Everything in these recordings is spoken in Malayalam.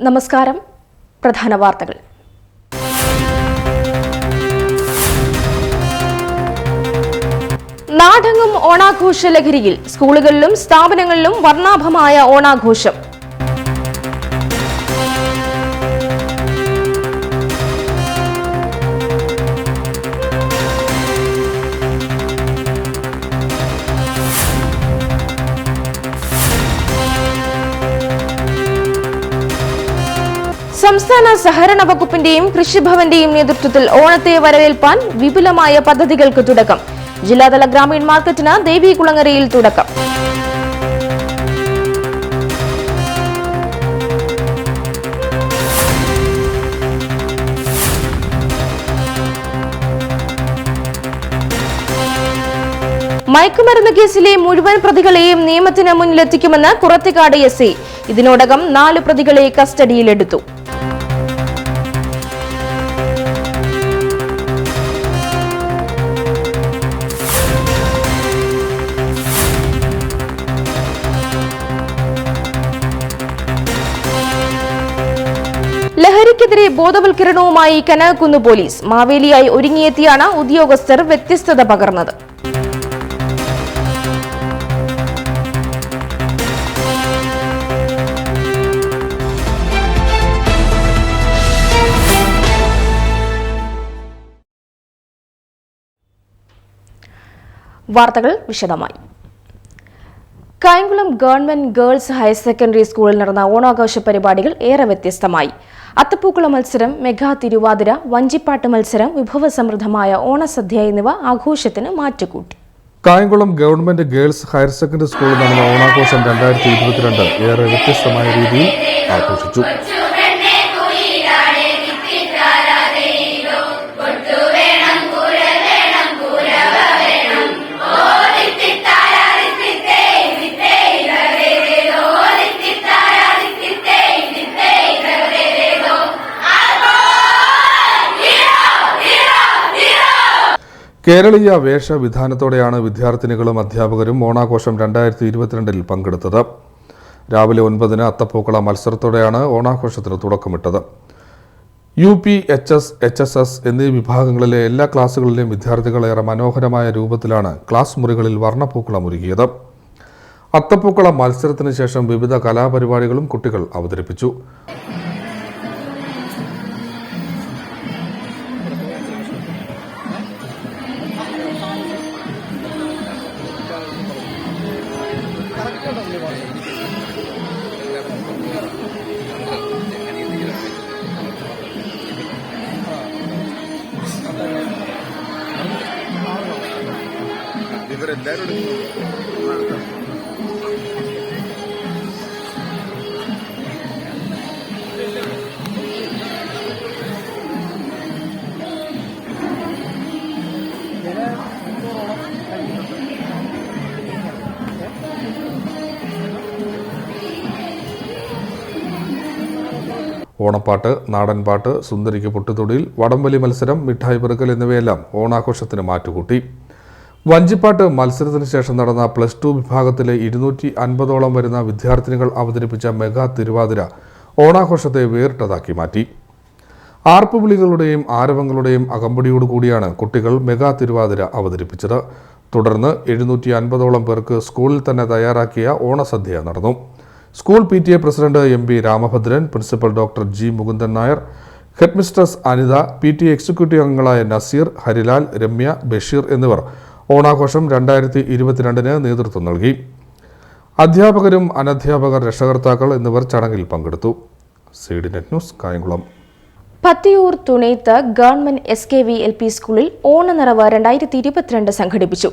നമസ്കാരം. പ്രധാന വാർത്തകൾ. നാടെങ്ങും ഓണാഘോഷ ലഹരിയിൽ. സ്കൂളുകളിലും സ്ഥാപനങ്ങളിലും വർണ്ണാഭമായ ഓണാഘോഷം. സംസ്ഥാന സഹകരണ വകുപ്പിന്റെയും കൃഷിഭവന്റെയും നേതൃത്വത്തിൽ ഓണത്തെ വരവേൽപ്പാൻ വിപുലമായ പദ്ധതികൾക്ക് തുടക്കം. ജില്ലാതല ഗ്രാമീൺ മാർക്കറ്റിന് ദേവികുളങ്ങരയിൽ തുടക്കം. മയക്കുമരുന്ന് കേസിലെ മുഴുവൻ പ്രതികളെയും നിയമത്തിന് മുന്നിലെത്തിക്കുമെന്ന് കുറത്തിക്കാട് എസ്. ഇതിനോടകം 4 പ്രതികളെ കസ്റ്റഡിയിലെടുത്തു. ലഹരിക്കെതിരെ ബോധവൽക്കരണവുമായി കനകക്കുന്ന് പോലീസ്. മാവേലിയായി ഒരുങ്ങിയെത്തിയാണ് ഉദ്യോഗസ്ഥർ വ്യത്യസ്തത പകർന്നത്. വാർത്തകൾ വിശദമായി. Kayamkulam government girls higher secondary സ്കൂളിൽ നടന്ന ഓണാഘോഷ പരിപാടികൾ ഏറെ വ്യത്യസ്തമായി. അത്തപ്പൂക്കള മത്സരം, മെഗാ തിരുവാതിര, വഞ്ചിപ്പാട്ട് മത്സരം, വിഭവസമൃദ്ധമായ ഓണസദ്യ എന്നിവ ആഘോഷത്തിന് മാറ്റുകൂട്ടി. Kayamkulam government girls higher secondary സ്കൂളിൽ നടന്ന ഓണാഘോഷം 2022 ഏറെ വ്യത്യസ്തമായ രീതിയിൽ ആഘോഷിച്ചു. കേരളീയ വേഷവിധാനത്തോടെയാണ് വിദ്യാർത്ഥിനികളും അധ്യാപകരും ഓണാഘോഷം 2022 പങ്കെടുത്തത്. രാവിലെ 9-ന് അത്തപ്പൂക്കള മത്സരത്തോടെയാണ് ഓണാഘോഷത്തിന് തുടക്കമിട്ടത്. UP, HS, HSS എന്നീ വിഭാഗങ്ങളിലെ എല്ലാ ക്ലാസുകളിലെയും വിദ്യാർത്ഥികൾ ഏറെ മനോഹരമായ രൂപത്തിലാണ് ക്ലാസ് മുറികളിൽ വർണ്ണപ്പൂക്കളം ഒരുക്കിയത്. അത്തപ്പൂക്കള മത്സരത്തിന് ശേഷം വിവിധ കലാപരിപാടികളും കുട്ടികൾ അവതരിപ്പിച്ചു. ഓണപ്പാട്ട്, നാടൻപാട്ട്, സുന്ദരിക്ക് പൊട്ടുതൊടിയിൽ, വടംവലി മത്സരം, മിഠായി പെറുക്കൽ എന്നിവയെല്ലാം ഓണാഘോഷത്തിന് മാറ്റുകൂട്ടി. വഞ്ചിപ്പാട്ട് മത്സരത്തിന് ശേഷം നടന്ന +2 വിഭാഗത്തിലെ 250ഓളം വരുന്ന വിദ്യാർത്ഥിനികൾ അവതരിപ്പിച്ച മെഗാ തിരുവാതിര ഓണാഘോഷത്തെ വേറിട്ടതാക്കി മാറ്റി. ആർപ്പുവിളികളുടെയും ആരവങ്ങളുടെയും അകമ്പടിയോടുകൂടിയാണ് കുട്ടികൾ മെഗാ തിരുവാതിര അവതരിപ്പിച്ചത്. തുടർന്ന് 750ഓളം പേർക്ക് സ്കൂളിൽ തന്നെ തയ്യാറാക്കിയ ഓണസദ്യ നടന്നു. School PTA president MB Ramabhadran, principal doctor G Mukundan Nair, headmistress Anitha, PTA executive അംഗങ്ങളായ നസീർ, ഹരിലാൽ, രമ്യ, ബഷീർ എന്നിവർ ഓണാഘോഷം 2022 നേതൃത്വം നൽകി. അധ്യാപകരും അനധ്യാപകർ, രക്ഷകർത്താക്കൾ എന്നിവർ ചടങ്ങിൽ പങ്കെടുത്തു. CDNet news, Kayamkulam. Pathiyoor Thunethu government SKV LP സ്കൂളിൽ ഓണനിറവ് 2022 സംഘടിപ്പിച്ചു.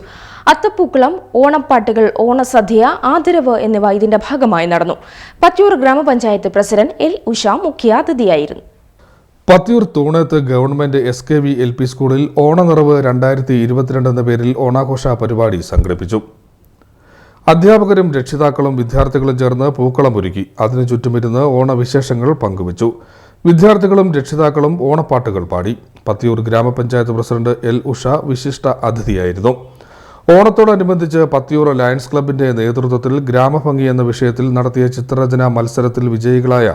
അത്തപ്പൂക്കളം, ഓണപ്പാട്ടുകൾ, ഓണസദ്യ, ആദരവ് എന്നിവ ഇതിന്റെ ഭാഗമായി നടന്നു. Pathiyoor grama panchayat president L. ഉഷ മുഖ്യാതിഥിയായിരുന്നു. Pathiyoor Thoonethu government SKV LP സ്കൂളിൽ ഓണനിറവ് 2022 എന്ന പേരിൽ ഓണാഘോഷ പരിപാടി സംഘടിപ്പിച്ചു. അധ്യാപകരും രക്ഷിതാക്കളും വിദ്യാർത്ഥികളും ചേർന്ന് പൂക്കളം ഒരുക്കി അതിനു ചുറ്റുമിരുന്ന് ഓണവിശേഷങ്ങൾ പങ്കുവച്ചു. വിദ്യാർത്ഥികളും രക്ഷിതാക്കളും ഓണപ്പാട്ടുകൾ പാടി. Pathiyoor grama panchayat president L. ഉഷ വിശിഷ്ട അതിഥിയായിരുന്നു. ഓണത്തോടനുബന്ധിച്ച് പത്തിയൂർ ലയൺസ് ക്ലബിന്റെ നേതൃത്വത്തിൽ ഗ്രാമഭംഗി എന്ന വിഷയത്തിൽ നടത്തിയ ചിത്രരചനാ മത്സരത്തിൽ വിജയികളായ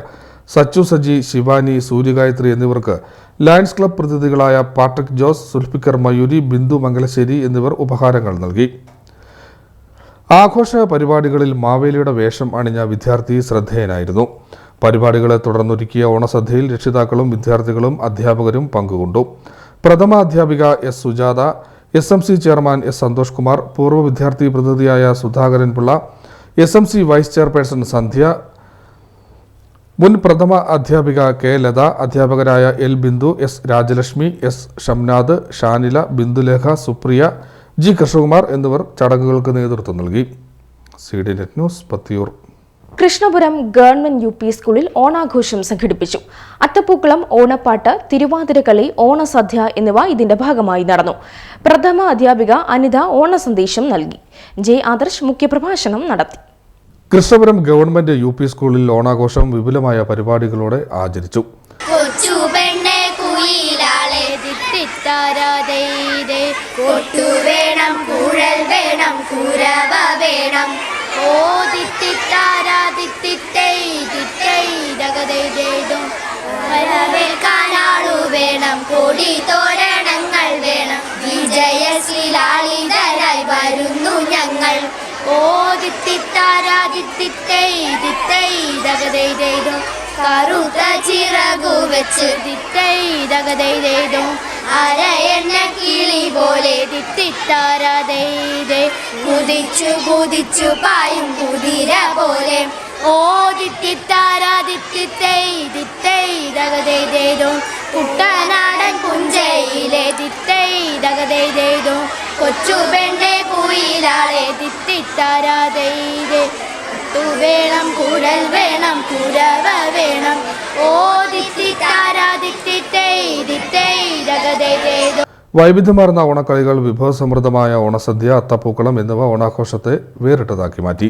സച്ചു സജി, ശിവാനി, സൂര്യഗായത്രി എന്നിവർക്ക് ലയൺസ് ക്ലബ് പ്രതിനിധികളായ പാട്രിക് ജോസ്, സുൽഫിക്കർ മയൂരി, ബിന്ദു മംഗലശ്ശേരി എന്നിവർ ഉപഹാരങ്ങൾ നൽകി. ആഘോഷ പരിപാടികളിൽ മാവേലിയുടെ വേഷം അണിഞ്ഞ വിദ്യാർത്ഥി ശ്രദ്ധേയനായിരുന്നു. പരിപാടികളെ തുടർന്നൊരുക്കിയ ഓണസദ്യയിൽ രക്ഷിതാക്കളും വിദ്യാർത്ഥികളും അധ്യാപകരും പങ്കുകൊണ്ടു. പ്രഥമ അധ്യാപിക S Sujatha, SMC chairman S Santhosh Kumar, പൂർവ്വ വിദ്യാർത്ഥി പ്രതിനിധിയായ Sudhakaran Pillai, SMC vice chairperson Sandhya, മുൻ പ്രഥമ അധ്യാപിക കെ ലത, അധ്യാപകരായ L Bindu, S Rajalakshmi, S Shamnath, Shanila, Bindulekha, Supriya, G Krishnakumar എന്നിവർ ചടങ്ങുകൾക്ക് നേതൃത്വം നൽകി. CD net news, Pathiyoor. Krishnapuram government UP സ്കൂളിൽ ഓണാഘോഷം സംഘടിപ്പിച്ചു. അത്തപ്പൂക്കളം, ഓണപ്പാട്ട്, തിരുവാതിരക്കളി, ഓണസദ്യ എന്നിവ ഇതിന്റെ ഭാഗമായി നടന്നു. പ്രഥമ അധ്യാപിക അനിത ഓണസന്ദേശം നൽകി. ജെ ആദർശ് മുഖ്യപ്രഭാഷണം നടത്തി. കൃഷ്ണപുരം ഗവൺമെന്റ് UP സ്കൂളിൽ ഓണാഘോഷം വിപുലമായ പരിപാടികളോടെ ആചരിച്ചു. കോടി തോരണങ്ങൾ വേണം, വിജയശ്രീലാളിതരായി വരുന്നു ഞങ്ങൾ. കറുത്ത ചിറകു വെച്ച് അരയെണ്ണ കിളി പോലെ കുതിച്ചു കുതിച്ചു പായും കുതിര പോലെ. കുട്ടനാടൻ പുഞ്ചയിലെ കൊച്ചു പെണ്ണെ കുയിലാളെ വേണം, കുഴൽ വേണം, കുരവ വേണം. വൈവിധ്യമാർന്ന ഓണക്കളികൾ, വിഭവസമൃദ്ധമായ ഓണസദ്യ, അത്തപ്പൂക്കളം എന്നിവ ഓണാഘോഷത്തെ വേറിട്ടതാക്കി മാറ്റി.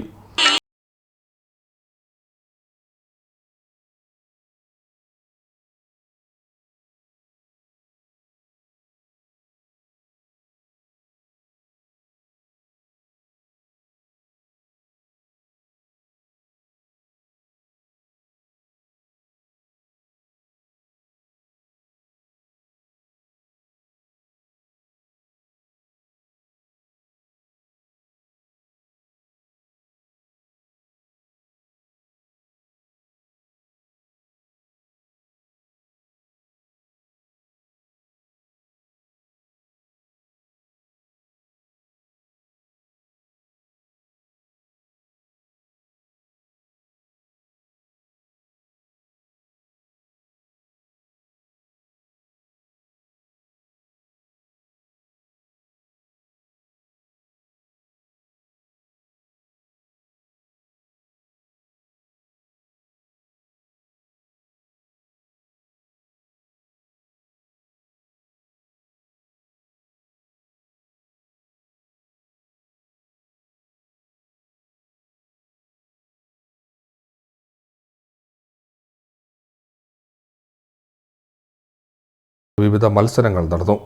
വിവിധ മത്സരങ്ങൾ നടന്നു.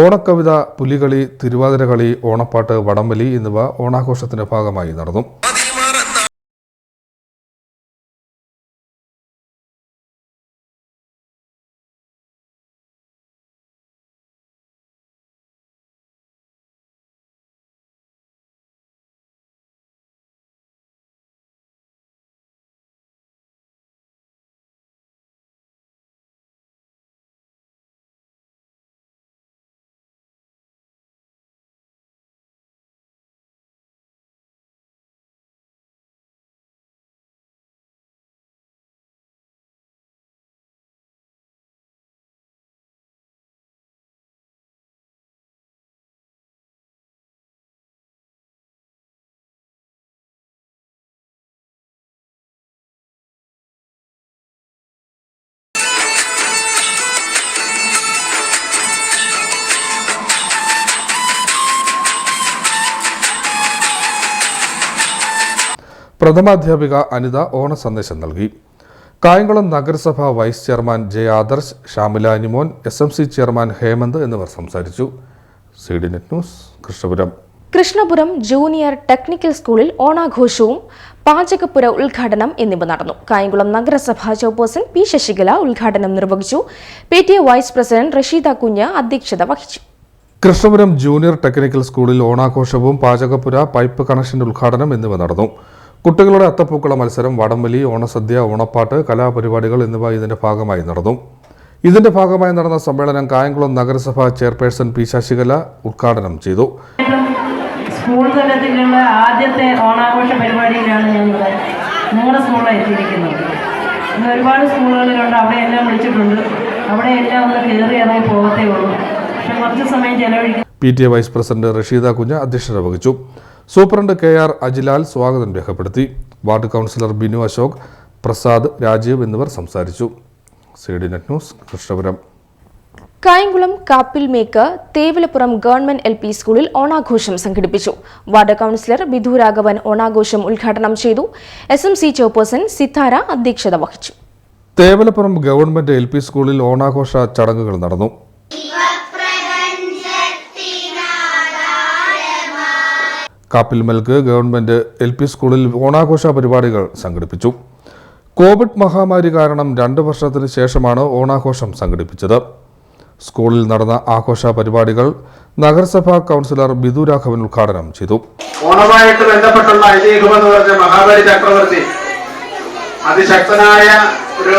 ഓണക്കവിത, പുലികളി, തിരുവാതിരകളി, ഓണപ്പാട്ട്, വടംവലി എന്നിവ ഓണാഘോഷത്തിന്റെ ഭാഗമായി നടന്നു. പ്രഥമാധ്യാപിക അനിത ഓണസന്ദേശം നൽകി. കായംകുളം നഗരസഭ vice chairman J Adarsh, Shamila Animon, SMC chairman Hemanth എന്നിവർ സംസാരിച്ചു. CD net news, Krishnapuram. Krishnapuram junior technical സ്കൂളിൽ ഓണാഘോഷവും പാചകപ്പുര ഉദ്ഘാടനം എന്നിവ നടന്നു. കായംകുളം നഗരസഭാ ചെയർപേഴ്സൺ P. ശശികല ഉദ്ഘാടനം നിർവഹിച്ചു. PTA വൈസ് പ്രസിഡന്റ് റഷീദ കുഞ്ഞ് അധ്യക്ഷത വഹിച്ചു. കൃഷ്ണപുരം ജൂനിയർ ടെക്നിക്കൽ സ്കൂളിൽ ഓണാഘോഷവും പാചകപ്പുര, പൈപ്പ് കണക്ഷൻ ഉദ്ഘാടനം എന്നിവ നടന്നു. കുട്ടികളുടെ അത്തപ്പൂക്കള മത്സരം, വടംവലി, ഓണസദ്യ, ഓണപ്പാട്ട്, കലാപരിപാടികൾ എന്നിവ ഇതിന്റെ ഭാഗമായി നടന്ന സമ്മേളനം കായംകുളം നഗരസഭാ ചെയർപേഴ്സൺ P. ശശികല ഉദ്ഘാടനം ചെയ്തു. സ്കൂൾ തലത്തിലുള്ള ആദ്യത്തെ ഓണാഘോഷ പരിപാടിയിലാണ് ഞങ്ങളുടെ സ്കൂളിൽ എത്തിയിരിക്കുന്നത്. ഇന്ന് ഒരുപാട് സ്കൂളുകളിലുണ്ട്, അവിടെയെല്ലാം വിളിച്ചിട്ടുണ്ട്. അവിടെയെല്ലാം ഒന്ന് കയറി ഇറങ്ങി പോകത്തേ ഉള്ളൂ. പക്ഷെ കുറച്ച് സമയം ചെലവഴിക്കും. PTA വൈസ് പ്രസിഡന്റ് റഷീദ കുഞ്ഞ് അധ്യക്ഷത വഹിച്ചു. സൂപ്രണ്ട് KR അജിലാൽ സ്വാഗതം രേഖപ്പെടുത്തി. വാർഡ് കൗൺസിലർ ബിനു അശോക്, പ്രസാദ്, രാജീവ് എന്നിവർ സംസാരിച്ചു. CD net news, Krishnapuram. Kayamkulam Kappilmekku Thevalappuram government LP സ്കൂളിൽ ഓണാഘോഷം സംഘടിപ്പിച്ചു. വാർഡ് കൗൺസിലർ ബിധു രാഘവൻ ഓണാഘോഷം ഉദ്ഘാടനം ചെയ്തു. SMC ചെയർപേഴ്സൺ സിത്താര അധ്യക്ഷത വഹിച്ചു. തേവലപ്പുറം ഗവൺമെന്റ് LP സ്കൂളിൽ ഓണാഘോഷ ചടങ്ങുകൾ നടന്നു. കാപ്പിൽമേക്ക് ഗവൺമെന്റ് LP സ്കൂളിൽ ഓണാഘോഷ പരിപാടികൾ സംഘടിപ്പിച്ചു. കോവിഡ് മഹാമാരി കാരണം 2 വർഷത്തിന് ശേഷമാണ് ഓണാഘോഷം സംഘടിപ്പിച്ചത്. സ്കൂളിൽ നടന്ന ആഘോഷ പരിപാടികൾ നഗരസഭാ കൗൺസിലർ ബിധു രാഘവൻ ഉദ്ഘാടനം ചെയ്തു. ഓണമായിട്ട് ബന്ധപ്പെട്ടുള്ള ഐതിഹ്യമെന്ന് പറഞ്ഞ മഹാബലി ചക്രവർത്തി അതിശക്തനായ ഒരു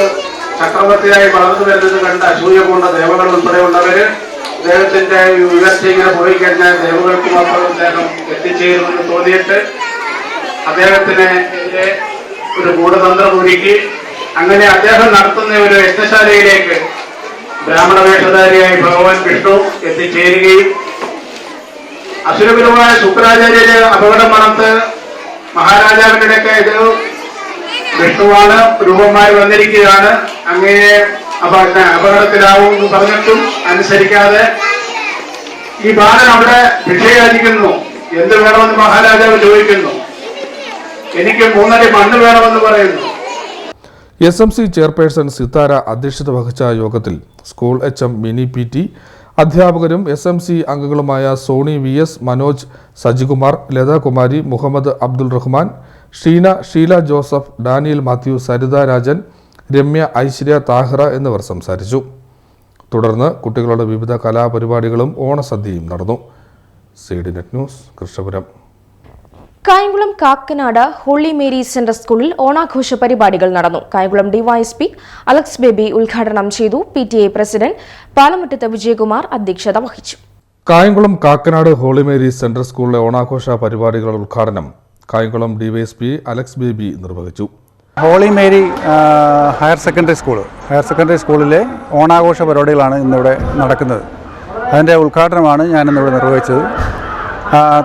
ചക്രവർത്തിയായി വളർന്നു വരുന്നത് കണ്ട് അസൂയ കൊണ്ട ദേവകൾ ഉൾപ്പെടെയുള്ളവര് അദ്ദേഹത്തിന്റെ ഉയർച്ച ഇങ്ങനെ പോയി കഴിഞ്ഞാൽ ദേവകൾക്ക് മാത്രം അദ്ദേഹം എത്തിച്ചേരുമെന്ന് തോന്നിയിട്ട് അദ്ദേഹത്തിന് ഒരു ഗൂഢതന്ത്രം ഒരുക്കി അങ്ങനെ അദ്ദേഹം നടത്തുന്ന ഒരു യജ്ഞശാലയിലേക്ക് ബ്രാഹ്മണ വേഷധാരിയായി ഭഗവാൻ വിഷ്ണു എത്തിച്ചേരുകയും അസുരപരമായ ശുക്രാചാര്യര് അപകടം മണത്ത് മഹാരാജാവിന്റെ ഇത് വിഷ്ണുവാണ് രൂപമായി വന്നിരിക്കുകയാണ്, അങ്ങനെ അപകടത്തിലാവും എന്ന് പറഞ്ഞിട്ടും അനുസരിക്കാതെ ഈ ബാലൻ അവിടെ ഭിക്ഷയാചിക്കുന്നു. എന്ത് വേണമെന്ന് മഹാരാജാവ് ചോദിക്കുന്നു. എനിക്ക് 3 അടി മണ്ണ് വേണമെന്ന് പറയുന്നു. SMC ചെയർപേഴ്സൺ സിത്താര അധ്യക്ഷത വഹിച്ച യോഗത്തിൽ സ്കൂൾ HM മിനി PT, അധ്യാപകരും SMC അംഗങ്ങളുമായ സോണി VS, മനോജ്, സജികുമാർ, ലതാകുമാരി, മുഹമ്മദ് അബ്ദുൾ റഹ്മാൻ, ഷീല ജോസഫ്, ഡാനിയൽ മാത്യു, സരിത രാജൻ, രമ്യ, ഐശ്വര്യ, താഹിറ എന്നിവർ സംസാരിച്ചു. തുടർന്ന് കുട്ടികളുടെ വിവിധ കലാപരിപാടികളും ഓണസദ്യയും നടന്നു. CD net news, Krishnapuram. Kayamkulam Kakkanad Holy Mary Centre സ്കൂളിൽ ഓണാഘോഷ പരിപാടികൾ നടന്നു. കായംകുളം DYSP അലക്സ് ബേബി ഉദ്ഘാടനം ചെയ്തു. PTA പ്രസിഡന്റ് പാലമുറ്റത്ത് വിജയകുമാർ അധ്യക്ഷത വഹിച്ചു. Kayamkulam Kakkanad Holy Mary centre സ്കൂളിലെ ഓണാഘോഷ പരിപാടികളുടെ ഉദ്ഘാടനം കായംകുളം DYSP അലക്സ് ബേബി നിർവഹിച്ചു. ഹോളി മേരി ഹയർ സെക്കൻഡറി സ്കൂളിലെ ഓണാഘോഷ പരിപാടികളാണ് ഇന്നിവിടെ നടക്കുന്നത്. അതിൻ്റെ ഉദ്ഘാടനമാണ് ഞാനിന്നിവിടെ നിർവഹിച്ചത്.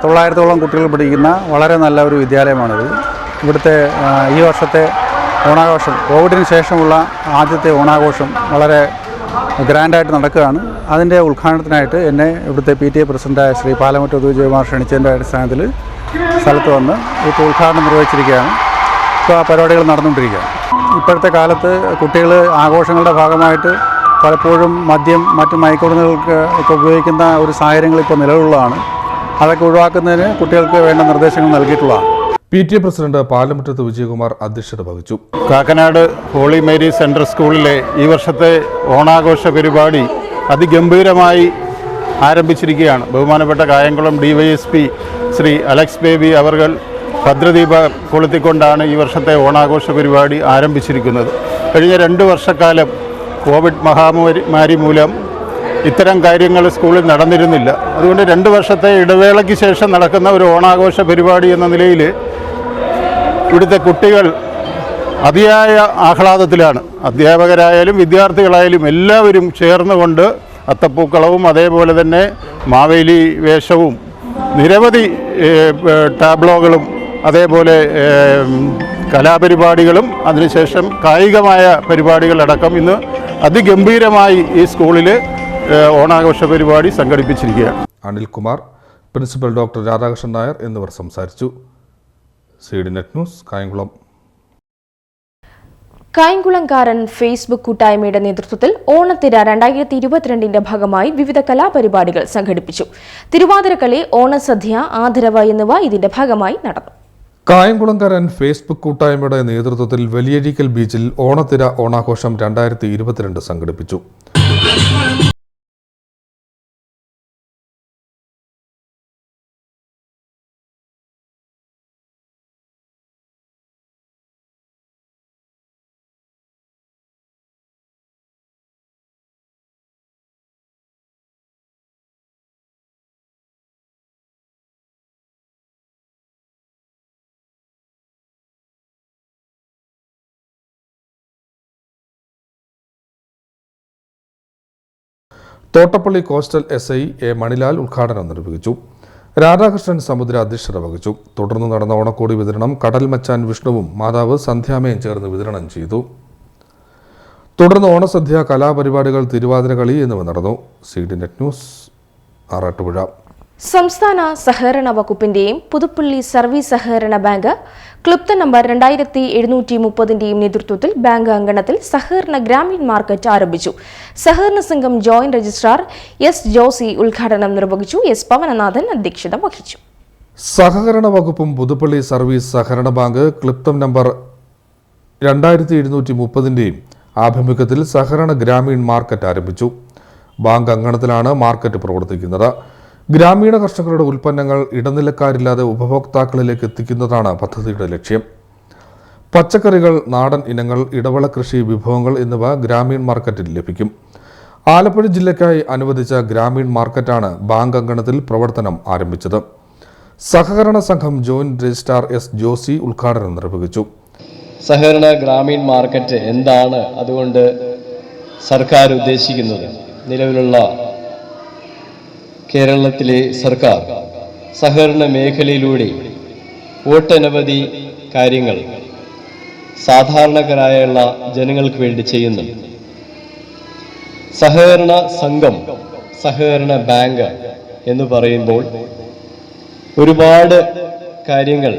900ഓളം കുട്ടികൾ പഠിക്കുന്ന വളരെ നല്ല ഒരു വിദ്യാലയമാണിത്. ഇവിടുത്തെ ഈ വർഷത്തെ ഓണാഘോഷം, കോവിഡിന് ശേഷമുള്ള ആദ്യത്തെ ഓണാഘോഷം വളരെ ഗ്രാൻഡായിട്ട് നടക്കുകയാണ്. അതിൻ്റെ ഉദ്ഘാടനത്തിനായിട്ട് എന്നെ ഇവിടുത്തെ PTA പ്രസിഡൻ്റായ ശ്രീ പാലമുറ്റത്ത് വിജയകുമാർ ക്ഷണിച്ചതിൻ്റെ അടിസ്ഥാനത്തിൽ സ്ഥലത്ത് വന്ന് ഇപ്പോൾ ഉദ്ഘാടനം നിർവഹിച്ചിരിക്കുകയാണ്. ഇപ്പോൾ ആ പരിപാടികൾ നടന്നുകൊണ്ടിരിക്കുകയാണ്. ഇപ്പോഴത്തെ കാലത്ത് കുട്ടികൾ ആഘോഷങ്ങളുടെ ഭാഗമായിട്ട് പലപ്പോഴും മദ്യം, മറ്റ് മയക്കുമരുന്നുകൾക്ക് ഒക്കെ ഉപയോഗിക്കുന്ന ഒരു സാഹചര്യങ്ങൾ ഇപ്പോൾ നിലവിലുള്ളതാണ്. അതൊക്കെ ഒഴിവാക്കുന്നതിന് കുട്ടികൾക്ക് വേണ്ട നിർദ്ദേശങ്ങൾ നൽകിയിട്ടുള്ളതാണ്. PTA പ്രസിഡന്റ് പാലമുറ്റത്ത് വിജയകുമാർ അധ്യക്ഷത വഹിച്ചു. കാക്കനാട് ഹോളി മേരി സെൻട്രൽ സ്കൂളിലെ ഈ വർഷത്തെ ഓണാഘോഷ പരിപാടി അതിഗംഭീരമായി ആരംഭിച്ചിരിക്കുകയാണ്. ബഹുമാനപ്പെട്ട കായംകുളം DYSP ശ്രീ അലക്സ് ബേബി അവർ ഭദ്രദീപ കൊളുത്തിക്കൊണ്ടാണ് ഈ വർഷത്തെ ഓണാഘോഷ പരിപാടി ആരംഭിച്ചിരിക്കുന്നത്. കഴിഞ്ഞ 2 വർഷക്കാലം കോവിഡ് മഹാമാരി മൂലം ഇത്തരം കാര്യങ്ങൾ സ്കൂളിൽ നടന്നിരുന്നില്ല. അതുകൊണ്ട് 2 വർഷത്തെ ഇടവേളയ്ക്ക് ശേഷം നടക്കുന്ന ഒരു ഓണാഘോഷ പരിപാടി എന്ന നിലയിൽ ഇവിടുത്തെ കുട്ടികൾ അതിയായ ആഹ്ലാദത്തിലാണ്. അധ്യാപകരായാലും വിദ്യാർത്ഥികളായാലും എല്ലാവരും ചേർന്നുകൊണ്ട് അത്തപ്പൂക്കളവും അതേപോലെ തന്നെ മാവേലി വേഷവും നിരവധി ടാബ്ലോകളും അതേപോലെ കലാപരിപാടികളും അതിനുശേഷം കായികമായ പരിപാടികളടക്കം ഇന്ന് അതിഗംഭീരമായി ഈ സ്കൂളിൽ ഓണാഘോഷ പരിപാടി സംഘടിപ്പിച്ചിരിക്കുകയാണ്. അനിൽകുമാർ, പ്രിൻസിപ്പൽ ഡോക്ടർ രാധാകൃഷ്ണൻ നായർ എന്നിവർ സംസാരിച്ചു. CDNet news Kayamkulam. കായംകുളംകാരൻ ഫേസ്ബുക്ക് കൂട്ടായ്മയുടെ നേതൃത്വത്തിൽ ഓണത്തിര 2022 ഭാഗമായി വിവിധ കലാപരിപാടികൾ സംഘടിപ്പിച്ചു. തിരുവാതിരക്കളി, ഓണസദ്യ, ആദരവ് എന്നിവ ഇതിന്റെ ഭാഗമായി നടന്നു. കായംകുളംകാരൻ ഫേസ്ബുക്ക് കൂട്ടായ്മയുടെ നേതൃത്വത്തിൽ വലിയഴീക്കൽ ബീച്ചിൽ ഓണത്തിര ഓണാഘോഷം 2022 സംഘടിപ്പിച്ചു. Thottappally coastal SI A Manilal ഉദ്ഘാടനം നിർവഹിച്ചു. രാധാകൃഷ്ണൻ സമുദ്ര അധ്യക്ഷത വഹിച്ചു. തുടർന്ന് നടന്ന ഓണക്കോടി വിതരണം കടൽ മച്ചാൻ വിഷ്ണുവും മാതാവ് സന്ധ്യാമയും ചേർന്ന് വിതരണം ചെയ്തു. തുടർന്ന് ഓണസദ്യ, കലാപരിപാടികൾ, തിരുവാതിരകളി എന്നിവ നടന്നു. CDNet news Arattupuzha. സംസ്ഥാന സഹകരണ വകുപ്പിന്റെയും പുതുപ്പള്ളി സർവീസ് സഹകരണ ബാങ്ക് ക്ലുപ്ത നമ്പർ 2730ന്റെയും നേതൃത്വത്തിൽ ബാങ്ക് അങ്കണത്തിൽ സഹകരണ ഗ്രാമീൺ മാർക്കറ്റ് ആരംഭിച്ചു. സഹകരണ സംഘം ജോയിന്റ് രജിസ്ട്രാർ S. ജോസി ഉദ്ഘാടനം നിർവഹിച്ചു. S. പവനനാഥൻ അധ്യക്ഷത വഹിച്ചു. സഹകരണ വകുപ്പും പുതുപ്പള്ളി സർവീസ് സഹകരണ ബാങ്ക് ക്ലുപ്തം നമ്പർ 2730ന്റെയും ആഭിമുഖ്യത്തിൽ സഹകരണ ഗ്രാമീൺ മാർക്കറ്റ് ആരംഭിച്ചു. ബാങ്ക് അങ്കണത്തിലാണ് മാർക്കറ്റ് പ്രവർത്തിക്കുന്നത്. ഗ്രാമീണ കർഷകരുടെ ഉൽപ്പന്നങ്ങൾ ഇടനിലക്കാരില്ലാതെ ഉപഭോക്താക്കളിലേക്ക് എത്തിക്കുന്നതാണ് പദ്ധതിയുടെ ലക്ഷ്യം. പച്ചക്കറികൾ, നാടൻ ഇനങ്ങൾ, ഇടവിള കൃഷി വിഭവങ്ങൾ എന്നിവ ഗ്രാമീൺ മാർക്കറ്റിൽ ലഭിക്കും. ആലപ്പുഴ ജില്ലയ്ക്കായി അനുവദിച്ച ഗ്രാമീൺ മാർക്കറ്റാണ് ബാങ്ക് അങ്കണത്തിൽ പ്രവർത്തനം ആരംഭിച്ചത്. സഹകരണ സംഘം ജോയിന്റ് രജിസ്ട്രാർ S. ജോസി ഉദ്ഘാടനം നിർവഹിച്ചു. സഹകരണ ഗ്രാമീൺ മാർക്കറ്റ് എന്താണ് അതുകൊണ്ട് സർക്കാർ ഉദ്ദേശിക്കുന്നത്? നിലവിലുള്ള കേരളത്തിലെ സർക്കാർ സഹകരണ മേഖലയിലൂടെ ഒട്ടനവധി കാര്യങ്ങൾ സാധാരണക്കാരായുള്ള ജനങ്ങൾക്ക് വേണ്ടി ചെയ്യുന്നു. സഹകരണ സംഘം, സഹകരണ ബാങ്ക് എന്ന് പറയുമ്പോൾ ഒരുപാട് കാര്യങ്ങൾ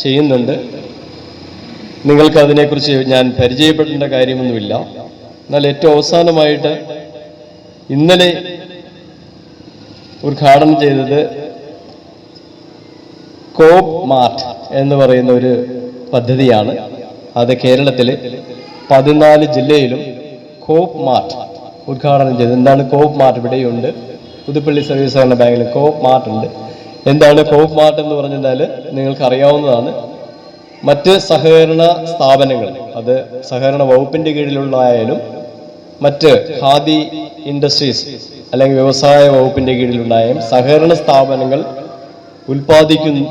ചെയ്യുന്നുണ്ട്. നിങ്ങൾക്ക് അതിനെക്കുറിച്ച് ഞാൻ പരിചയപ്പെടേണ്ട കാര്യമൊന്നുമില്ല. എന്നാൽ ഏറ്റവും അവസാനമായിട്ട് ഇന്നലെ ഉദ്ഘാടനം ചെയ്തത് കോപ്പ് മാർട്ട് എന്ന് പറയുന്ന ഒരു പദ്ധതിയാണ്. അത് കേരളത്തിലെ 14 ജില്ലയിലും കോപ്പ് മാർട്ട് ഉദ്ഘാടനം ചെയ്തത്. എന്താണ് കോപ്പ് മാർട്ട്? ഇവിടെയുണ്ട്, പുതുപ്പള്ളി സർവീസ് സഹകരണ ബാങ്കിൽ കോപ്പ് മാർട്ട് ഉണ്ട്. എന്താണ് കോപ്പ് മാർട്ട് എന്ന് പറഞ്ഞാൽ നിങ്ങൾക്ക് അറിയാവുന്നതാണ്. മറ്റ് സഹകരണ സ്ഥാപനങ്ങൾ, അത് സഹകരണ വകുപ്പിന്റെ കീഴിലുള്ളതായാലും മറ്റ് ഖാദി ഇൻഡസ്ട്രീസ് അല്ലെങ്കിൽ വ്യവസായ വകുപ്പിന്റെ കീഴിലുണ്ടായാലും സഹകരണ സ്ഥാപനങ്ങൾ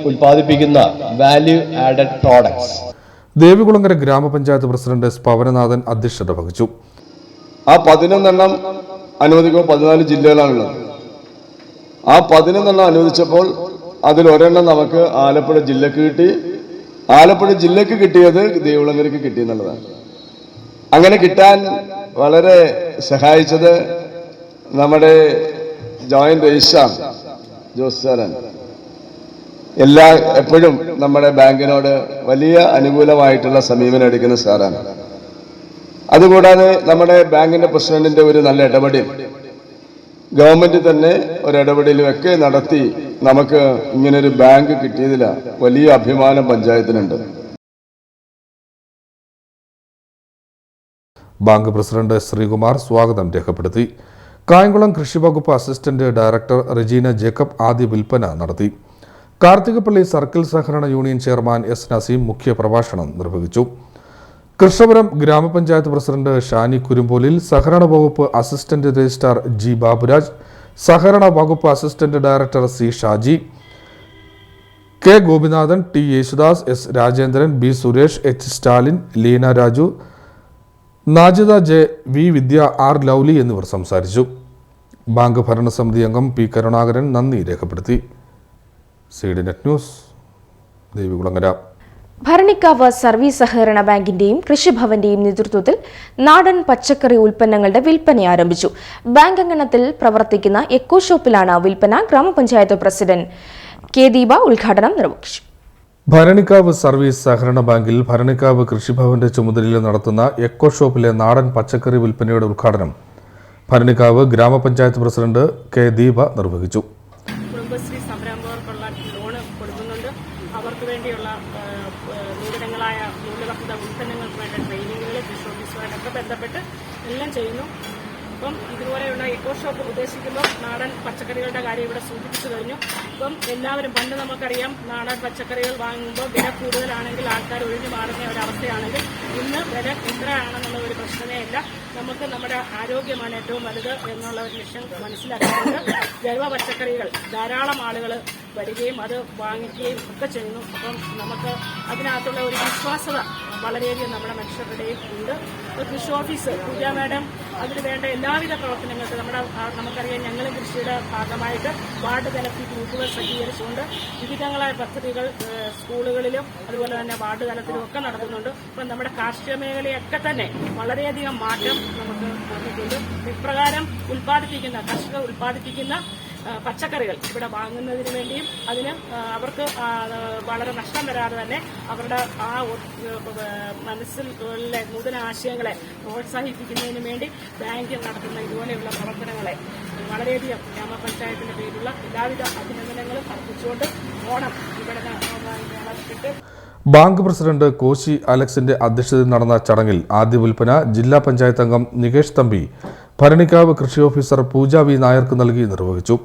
ഉൽപ്പാദിപ്പിക്കുന്ന വാല്യൂ ആഡഡ് പ്രോഡക്ട്സ്. ദേവികുളങ്ങര ഗ്രാമപഞ്ചായത്ത് പ്രസിഡന്റ് S. പവനനാഥൻ അധ്യക്ഷത വഹിച്ചു. ആ 11 അനുവദിക്കുമ്പോൾ 14 ജില്ലകളാണുള്ളത്. ആ 11 അനുവദിച്ചപ്പോൾ അതിൽ ഒരെണ്ണം നമുക്ക് ആലപ്പുഴ ജില്ലക്ക് കിട്ടി. ആലപ്പുഴ ജില്ലക്ക് കിട്ടിയത് ദേവികുളങ്ങരയ്ക്ക് കിട്ടി എന്നുള്ളതാണ്. അങ്ങനെ കിട്ടാൻ വളരെ സഹായിച്ചത് നമ്മുടെ ജോയിന്റ് രജിസ്ട്രാർ ജോസ് സാറാണ്. എപ്പോഴും നമ്മുടെ ബാങ്കിനോട് വലിയ അനുകൂലമായിട്ടുള്ള സമീപനം എടുക്കുന്ന സാറാണ്. അതുകൂടാതെ നമ്മുടെ ബാങ്കിന്റെ പ്രസിഡന്റിന്റെ ഒരു നല്ല ഇടപെടൽ, ഗവൺമെന്റ് തന്നെ ഒരു ഇടപെടലും ഒക്കെ നടത്തി നമുക്ക് ഇങ്ങനൊരു ബാങ്ക് കിട്ടിയതിൽ വലിയ അഭിമാനം പഞ്ചായത്തിനുണ്ട്. ബാങ്ക് പ്രസിഡന്റ് ശ്രീകുമാർ സ്വാഗതം രേഖപ്പെടുത്തി. കായംകുളം കൃഷി വകുപ്പ് അസിസ്റ്റന്റ് ഡയറക്ടർ റെജീന ജേക്കബ് ആദ്യ വിൽപ്പന നടത്തി. കാർത്തികപ്പള്ളി സർക്കിൾ സഹകരണ യൂണിയൻ ചെയർമാൻ S. നസീം മുഖ്യ പ്രഭാഷണം നിർവഹിച്ചു. കൃഷ്ണപുരം ഗ്രാമപഞ്ചായത്ത് പ്രസിഡന്റ് ഷാനി കുരുമ്പോലിൽ, സഹകരണ വകുപ്പ് അസിസ്റ്റന്റ് രജിസ്ട്രാർ G. ബാബുരാജ്, സഹകരണ വകുപ്പ് assistant director C. Shaji, K. Gopinathan, T. Yesudas, S. Rajendran, B. Suresh, H. Stalin, Leena Raju, Najida J. V. Vidya, R. Lovely എന്നിവർ സംസാരിച്ചു. ബാങ്ക് ഭരണസമിതി അംഗം P. കരുണാകരൻ നന്ദി രേഖപ്പെടുത്തി. CDNet news Devikulangara. Bharanikkavu service സഹകരണ ബാങ്കിന്റെയും കൃഷിഭവന്റെയും നേതൃത്വത്തിൽ നാടൻ പച്ചക്കറി ഉൽപ്പന്നങ്ങളുടെ വിൽപ്പന ആരംഭിച്ചു. ബാങ്ക് അങ്കണത്തിൽ പ്രവർത്തിക്കുന്ന എക്കോ ഷോപ്പിലാണ് വിൽപ്പന. ഗ്രാമപഞ്ചായത്ത് പ്രസിഡന്റ് K. ദീപ ഉദ്ഘാടനം നിർവഹിച്ചു. ഭരണിക്കാവ് സർവീസ് സഹകരണ ബാങ്കിൽ ഭരണിക്കാവ് കൃഷിഭവന്റെ ചുമതലയിൽ നടത്തുന്ന എക്കോ ഷോപ്പിലെ നാടൻ പച്ചക്കറി വിൽപ്പനയുടെ ഉദ്ഘാടനം ഭരണിക്കാവ് ഗ്രാമപഞ്ചായത്ത് പ്രസിഡന്റ് കെ ദീപ നിർവഹിച്ചു. കുടുംബശ്രീ സംരംഭകർക്കുള്ള ലോണ് കൊടുക്കുന്നുണ്ട്. അവർക്ക് വേണ്ടിയുള്ള നൂതനങ്ങളായ മൂല്യവർദ്ധിത ഉൽപ്പന്നങ്ങൾക്ക് വേണ്ട ട്രെയിനിങ്ങുകൾ കൃഷി ഓഫീസുമായിട്ടൊക്കെ ബന്ധപ്പെട്ട് എല്ലാം ചെയ്യുന്നു. അപ്പം ഇതുപോലെയുള്ള എക്കോ ഷോപ്പ് ഉദ്ദേശിക്കുമ്പോൾ നാടൻ പച്ചക്കറികളുടെ കാര്യം ഇവിടെ സൂചിപ്പിച്ചു കഴിഞ്ഞു. അപ്പം എല്ലാവരും പണ്ട് നമുക്കറിയാം, നാടൻ പച്ചക്കറികൾ വാങ്ങുമ്പോൾ വില കൂടുതലാണെങ്കിൽ ആൾക്കാർ ഒഴിഞ്ഞു മാറുന്ന ഒരവസ്ഥയാണെങ്കിൽ ഇന്ന് വില എത്രയാണെന്നുള്ള ഒരു പ്രശ്നമേ ഇല്ല. നമുക്ക് നമ്മുടെ ആരോഗ്യമാണ് ഏറ്റവും വലുത് എന്നുള്ള ഒരു ലക്ഷ്യം മനസ്സിലാക്കിയിട്ടുണ്ട്. ജൈവ പച്ചക്കറികൾ ധാരാളം ആളുകൾ വരികയും അത് വാങ്ങിക്കുകയും ഒക്കെ ചെയ്യുന്നു. അപ്പം നമുക്ക് അതിനകത്തുള്ള ഒരു വിശ്വാസത വളരെയധികം നമ്മുടെ മനുഷ്യരുടെയും ഉണ്ട്. കൃഷി ഓഫീസ് പൂജ മാഡം അതിന് വേണ്ട എല്ലാവിധ പ്രവർത്തനങ്ങൾക്ക് നമുക്കറിയാം, ഞങ്ങളും കൃഷിയുടെ ഭാഗമായിട്ട് വാർഡ് തലത്തിൽ ഗ്രൂപ്പുകൾ സജ്ജീകരിച്ചുകൊണ്ട് വിവിധങ്ങളായ പദ്ധതികൾ സ്കൂളുകളിലും അതുപോലെ തന്നെ വാർഡ് തലത്തിലും ഒക്കെ നടത്തുന്നുണ്ട്. അപ്പം നമ്മുടെ കാർഷിക മേഖലയൊക്കെ തന്നെ വളരെയധികം മാറ്റം നമുക്ക് വന്നിട്ടുണ്ട്. ഇപ്രകാരം കർഷകർ ഉൽപ്പാദിപ്പിക്കുന്ന പച്ചക്കറികൾ ഇവിടെ വാങ്ങുന്നതിന് വേണ്ടിയും അതിന് അവർക്ക് വളരെ നഷ്ടം വരാതെ തന്നെ അവരുടെ ആ മനസ്സിലെ നൂതന ആശയങ്ങളെ പ്രോത്സാഹിപ്പിക്കുന്നതിന് വേണ്ടി ബാങ്ക് നടത്തുന്ന ഇതുപോലെയുള്ള പ്രവർത്തനങ്ങളെ വളരെയധികം ഗ്രാമപഞ്ചായത്തിന്റെ പേരിലുള്ള എല്ലാവിധ അഭിനന്ദനങ്ങളും അർപ്പിച്ചുകൊണ്ട് ഓണം ഇവിടെ നടത്തിയിട്ട് ബാങ്ക് പ്രസിഡന്റ് കോശി അലക്സിന്റെ അധ്യക്ഷതയിൽ നടന്ന ചടങ്ങിൽ ആദ്യ വിൽപ്പന ജില്ലാ പഞ്ചായത്ത് അംഗം നികേഷ് തമ്പി ഭരണിക്കാവ് കൃഷി ഓഫീസർ പൂജ വി നായർക്ക് നൽകി നിർവഹിച്ചു.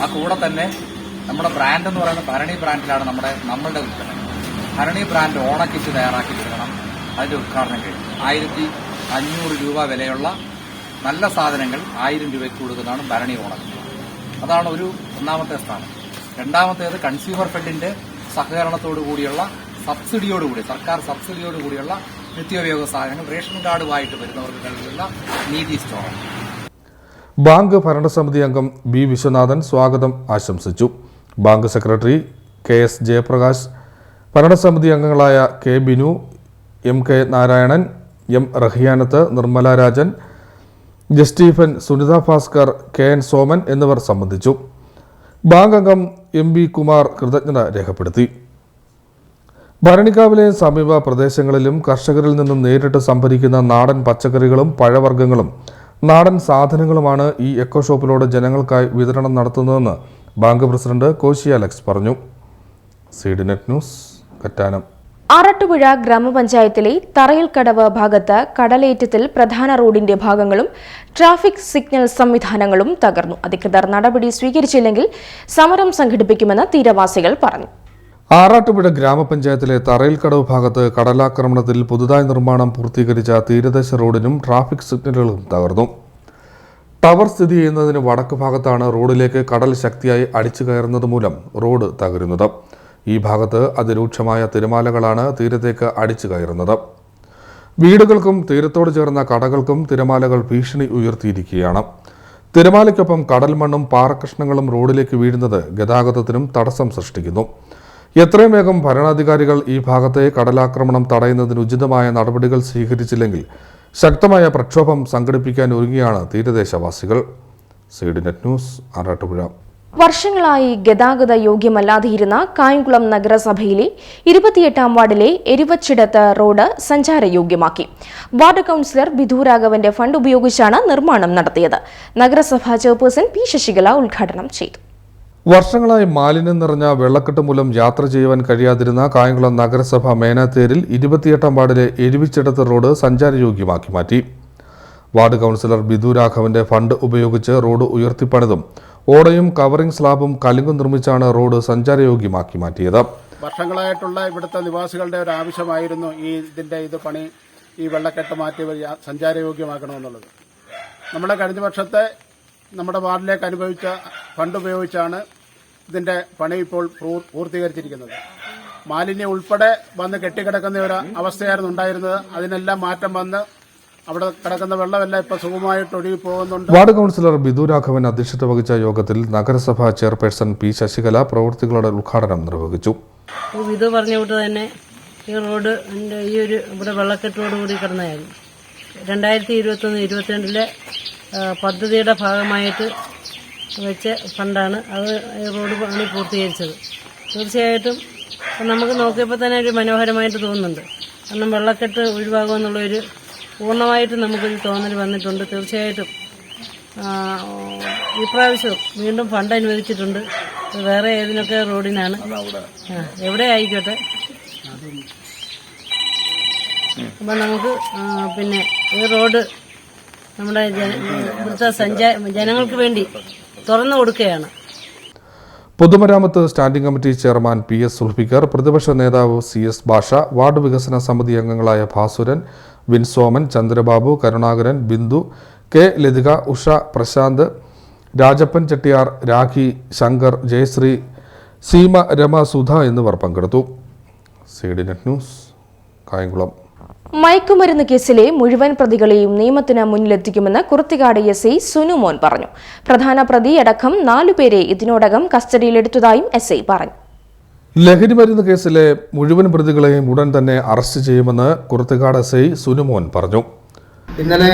ആ കൂടെ തന്നെ നമ്മുടെ ബ്രാൻഡ് എന്ന് പറയുന്നത് ഭരണി ബ്രാൻഡിലാണ് നമ്മളുടെ ഉൽപ്പന്നം. ഭരണി ബ്രാൻഡ് ഓണക്കിറ്റ് തയ്യാറാക്കി കൊടുക്കണം. അതിന്റെ ഉദ്ഘാടനം കഴിഞ്ഞു. 1500 രൂപ വിലയുള്ള നല്ല സാധനങ്ങൾ 1000 രൂപയ്ക്ക് കൊടുക്കുന്നതാണ് ഭരണി ഓണക്കിറ്റ്. അതാണ് ഒന്നാമത്തെ സ്ഥാനം. രണ്ടാമത്തേത് കൺസ്യൂമർ ഫെഡിന്റെ സഹകരണത്തോടു കൂടിയുള്ള സർക്കാർ സബ്സിഡിയോട് കൂടിയുള്ള നിത്യോപയോഗ സാധനങ്ങൾ റേഷൻ കാർഡുമായിട്ട് വരുന്നവർക്ക് നൽകുന്ന നീതി സ്റ്റോർ. ബാങ്ക് ഭരണസമിതി അംഗം ബി വിശ്വനാഥൻ സ്വാഗതം ആശംസിച്ചു. Bank secretary K S Jayaprakash, ഭരണസമിതി അംഗങ്ങളായ K Binu, M K Narayanan, M Rahiyanath, Nirmala Rajan, Jasteephen, Sunitha Bhaskar, K N Soman എന്നിവർ സംബന്ധിച്ചു. ബാങ്ക് അംഗം എം ബി കുമാർ കൃതജ്ഞത രേഖപ്പെടുത്തി. ഭരണിക്കാവിലെ സമീപ പ്രദേശങ്ങളിലും കർഷകരിൽ നിന്നും നേരിട്ട് സംഭരിക്കുന്ന നാടൻ പച്ചക്കറികളും പഴവർഗ്ഗങ്ങളും നാടൻ സാധനങ്ങളുമാണ് ഈ എക്കോ ഷോപ്പിലൂടെ ജനങ്ങൾക്കായി വിതരണം നടത്തുന്നതെന്ന് ബാങ്ക് പ്രസിഡന്റ് കോശി അലക്സ് പറഞ്ഞു. സീഡിനെറ്റ് ന്യൂസ്, കറ്റാനം. ആറാട്ടുപുഴ ഗ്രാമപഞ്ചായത്തിലെ തറയിൽക്കടവ് ഭാഗത്ത് കടലേറ്റത്തിൽ പ്രധാന റോഡിന്റെ ഭാഗങ്ങളും ട്രാഫിക് സിഗ്നൽ സംവിധാനങ്ങളും തകർന്നു. അധികൃതർ നടപടി സ്വീകരിച്ചില്ലെങ്കിൽ സമരം സംഘടിപ്പിക്കുമെന്ന് തീരവാസികൾ പറഞ്ഞു. ആറാട്ടുപുഴ ഗ്രാമപഞ്ചായത്തിലെ തറയിൽക്കടവ് ഭാഗത്ത് കടലാക്രമണത്തിൽ പുതുതായി നിർമ്മാണം പൂർത്തീകരിച്ച തീരദേശ റോഡിനും ട്രാഫിക് സിഗ്നലുകളും തകർന്നു. ടവർ സ്ഥിതി ചെയ്യുന്നതിന് വടക്ക് ഭാഗത്താണ് റോഡിലേക്ക് കടൽ ശക്തിയായി അടിച്ചു കയറുന്നത് മൂലം റോഡ് തകരുന്നത്. ഈ ഭാഗത്ത് അതിരൂക്ഷമായ തിരമാലകളാണ് തീരത്തേക്ക് അടിച്ചു കയറുന്നത്. വീടുകൾക്കും തീരത്തോട് ചേർന്ന കടകൾക്കും തിരമാലകൾ ഭീഷണി ഉയർത്തിയിരിക്കുകയാണ്. തിരമാലയ്ക്കൊപ്പം കടൽ മണ്ണും പാറക്കഷ്ണങ്ങളും റോഡിലേക്ക് വീഴുന്നത് ഗതാഗതത്തിനും തടസ്സം സൃഷ്ടിക്കുന്നു. എത്രയും വേഗം ഭരണാധികാരികൾ ഈ ഭാഗത്തെ കടലാക്രമണം തടയുന്നതിന് ഉചിതമായ നടപടികൾ സ്വീകരിച്ചില്ലെങ്കിൽ ശക്തമായ പ്രക്ഷോഭം സംഘടിപ്പിക്കാൻ ഒരുങ്ങിയാണ് തീരദേശവാസികൾ. സീഡിനെറ്റ് ന്യൂസ്, ആറാട്ടുപുഴ. വർഷങ്ങളായി ഗതാഗത യോഗ്യമല്ലാതെയിരുന്ന കായംകുളം നഗരസഭയിലെ 28-ാം വാർഡിലെ എരിവച്ചിടത്ത് റോഡ് സഞ്ചാരയോഗ്യമാക്കി. വാർഡ് കൌൺസിലർ ബിധു രാഘവന്റെ ഫണ്ട് ഉപയോഗിച്ചാണ് നിർമ്മാണം നടത്തിയത്. നഗരസഭാ ചെയർപേഴ്സൺ പി ശശികല ഉദ്ഘാടനം ചെയ്തു. വർഷങ്ങളായി മാലിന്യം നിറഞ്ഞ വെള്ളക്കെട്ട് മൂലം യാത്ര ചെയ്യുവാൻ കഴിയാതിരുന്ന കായംകുളം നഗരസഭ മേനാത്തേരിൽ 28-ാം വാർഡിലെ എരിവിച്ചിടത്ത് റോഡ് സഞ്ചാരയോഗ്യമാക്കി മാറ്റി. വാർഡ് കൌൺസിലർ ബിധു രാഘവന്റെ ഫണ്ട് ഉപയോഗിച്ച് റോഡ് ഉയർത്തിപ്പണിതും ഓടയും കവറിംഗ് സ്ലാബും കലുങ്കും നിർമ്മിച്ചാണ് റോഡ് സഞ്ചാരയോഗ്യമാക്കി മാറ്റിയത്. വർഷങ്ങളായിട്ടുള്ള ഇവിടുത്തെ നിവാസികളുടെ ഒരു ആവശ്യമായിരുന്നു ഈ വെള്ളക്കെട്ട് മാറ്റി സഞ്ചാരയോഗ്യമാക്കണമെന്നുള്ളത്. നമ്മുടെ കഴിഞ്ഞ വർഷത്തെ നമ്മുടെ വാർഡിലേക്ക് അനുഭവിച്ച ഫണ്ട് ഉപയോഗിച്ചാണ് ഇതിന്റെ പണി ഇപ്പോൾ പൂർത്തീകരിച്ചിരിക്കുന്നത്. മാലിന്യം ഉൾപ്പെടെ വന്ന് കെട്ടിക്കിടക്കുന്ന ഒരു അവസ്ഥയായിരുന്നു ഉണ്ടായിരുന്നത്. അതിനെല്ലാം മാറ്റം വന്ന് അവിടെ കിടക്കുന്ന വെള്ളമെല്ലാം ഇപ്പൊ സുഗമമായിട്ട് ഒഴുകി പോകുന്നുണ്ട്. വാർഡ് കൌൺസിലർ ബിധു രാഘവൻ അധ്യക്ഷത വഹിച്ച യോഗത്തിൽ നഗരസഭാ ചെയർപേഴ്സൺ പി ശശികല പ്രവൃത്തികളുടെ ഉദ്ഘാടനം നിർവഹിച്ചു. ഇത് പറഞ്ഞുകൊണ്ട് തന്നെ ഈ റോഡ് ഇവിടെ വെള്ളക്കെട്ടോടുകൂടി കിടന്നായിരുന്നു. 2021-22 പദ്ധതിയുടെ ഭാഗമായിട്ട് വെച്ച ഫണ്ടാണ് അത് റോഡ് പണി പൂർത്തീകരിച്ചത്. തീർച്ചയായിട്ടും അപ്പം നമുക്ക് നോക്കിയപ്പോൾ തന്നെ ഒരു മനോഹരമായിട്ട് തോന്നുന്നുണ്ട്. കാരണം വെള്ളക്കെട്ട് ഒഴിവാകുമെന്നുള്ളൊരു പൂർണ്ണമായിട്ടും നമുക്കൊരു തോന്നൽ വന്നിട്ടുണ്ട്. തീർച്ചയായിട്ടും ഈ പ്രാവശ്യം വീണ്ടും ഫണ്ട് അനുവദിച്ചിട്ടുണ്ട്. വേറെ ഏതിനൊക്കെ റോഡിനാണ്, എവിടെ ആയിക്കോട്ടെ. അപ്പം നമുക്ക് പിന്നെ ഈ റോഡ് നമ്മുടെ ഇവിടുത്തെ ജനങ്ങൾക്ക് വേണ്ടി തുറന്നു കൊടുക്കുകയാണ്. പൊതുമരാമത്ത് standing committee chairman PS Sulfikar, പ്രതിപക്ഷ നേതാവ് CS ഭാഷ, വാർഡ് വികസന സമിതി അംഗങ്ങളായ ഭാസുരൻ, വിൻസോമൻ, ചന്ദ്രബാബു, കരുണാകരൻ, ബിന്ദു, K ലതിക, ഉഷ, പ്രശാന്ത്, രാജപ്പൻ ചെട്ടിയാർ, രാഖി, ശങ്കർ, ജയശ്രീ, സീമ, രമ, സുധ എന്നിവർ പങ്കെടുത്തു. CDNet news, Kayamkulam. മയക്കുമരുന്ന് കേസിലെ മുഴുവൻ പ്രതികളെയും നിയമത്തിന് മുന്നിലെത്തിക്കുമെന്ന് കുറുത്തിക്കാട് SI സുനുമോൻ പറഞ്ഞു. പ്രധാന പ്രതിയടക്കം 4 പേരെ ഇതിനോടകം കസ്റ്റഡിയിലെടുത്തതായും SI പറഞ്ഞു. ലഹരിമരുന്ന് കേസിലെ മുഴുവൻ പ്രതികളെയും ഉടൻ തന്നെ അറസ്റ്റ് ചെയ്യുമെന്ന് കുറുത്തിക്കാട് SI സുനുമോൻ പറഞ്ഞു. ഇന്നലെ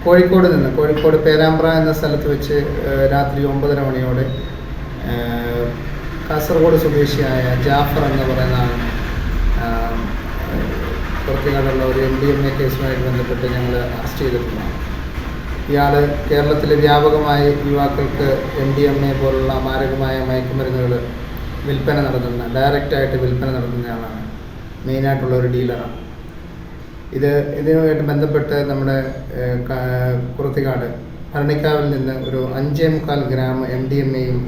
കോഴിക്കോട് പേരാമ്പ്ര എന്ന സ്ഥലത്ത് വെച്ച് രാത്രി 9:30 മണിയോടെ കാസർഗോഡ് സ്വദേശിയായ ജാഫർ എന്ന് പറയുന്ന പുറത്തുകാടുള്ള ഒരു MDMA കേസുമായിട്ട് ബന്ധപ്പെട്ട് ഞങ്ങൾ അറസ്റ്റ് ചെയ്തിട്ടുള്ളതാണ്. ഇയാൾ കേരളത്തിലെ വ്യാപകമായി യുവാക്കൾക്ക് MDMA പോലുള്ള മാരകമായ മയക്കുമരുന്നുകൾ ഡയറക്റ്റായിട്ട് വിൽപ്പന നടത്തുന്നയാളാണ്. മെയിനായിട്ടുള്ള ഒരു ഡീലറാണ്. ഇതിനുമായിട്ട് ബന്ധപ്പെട്ട് നമ്മുടെ കുറുത്തിക്കാട് ഭരണിക്കാവിൽ നിന്ന് ഒരു 5.25 ഗ്രാം MDMAയും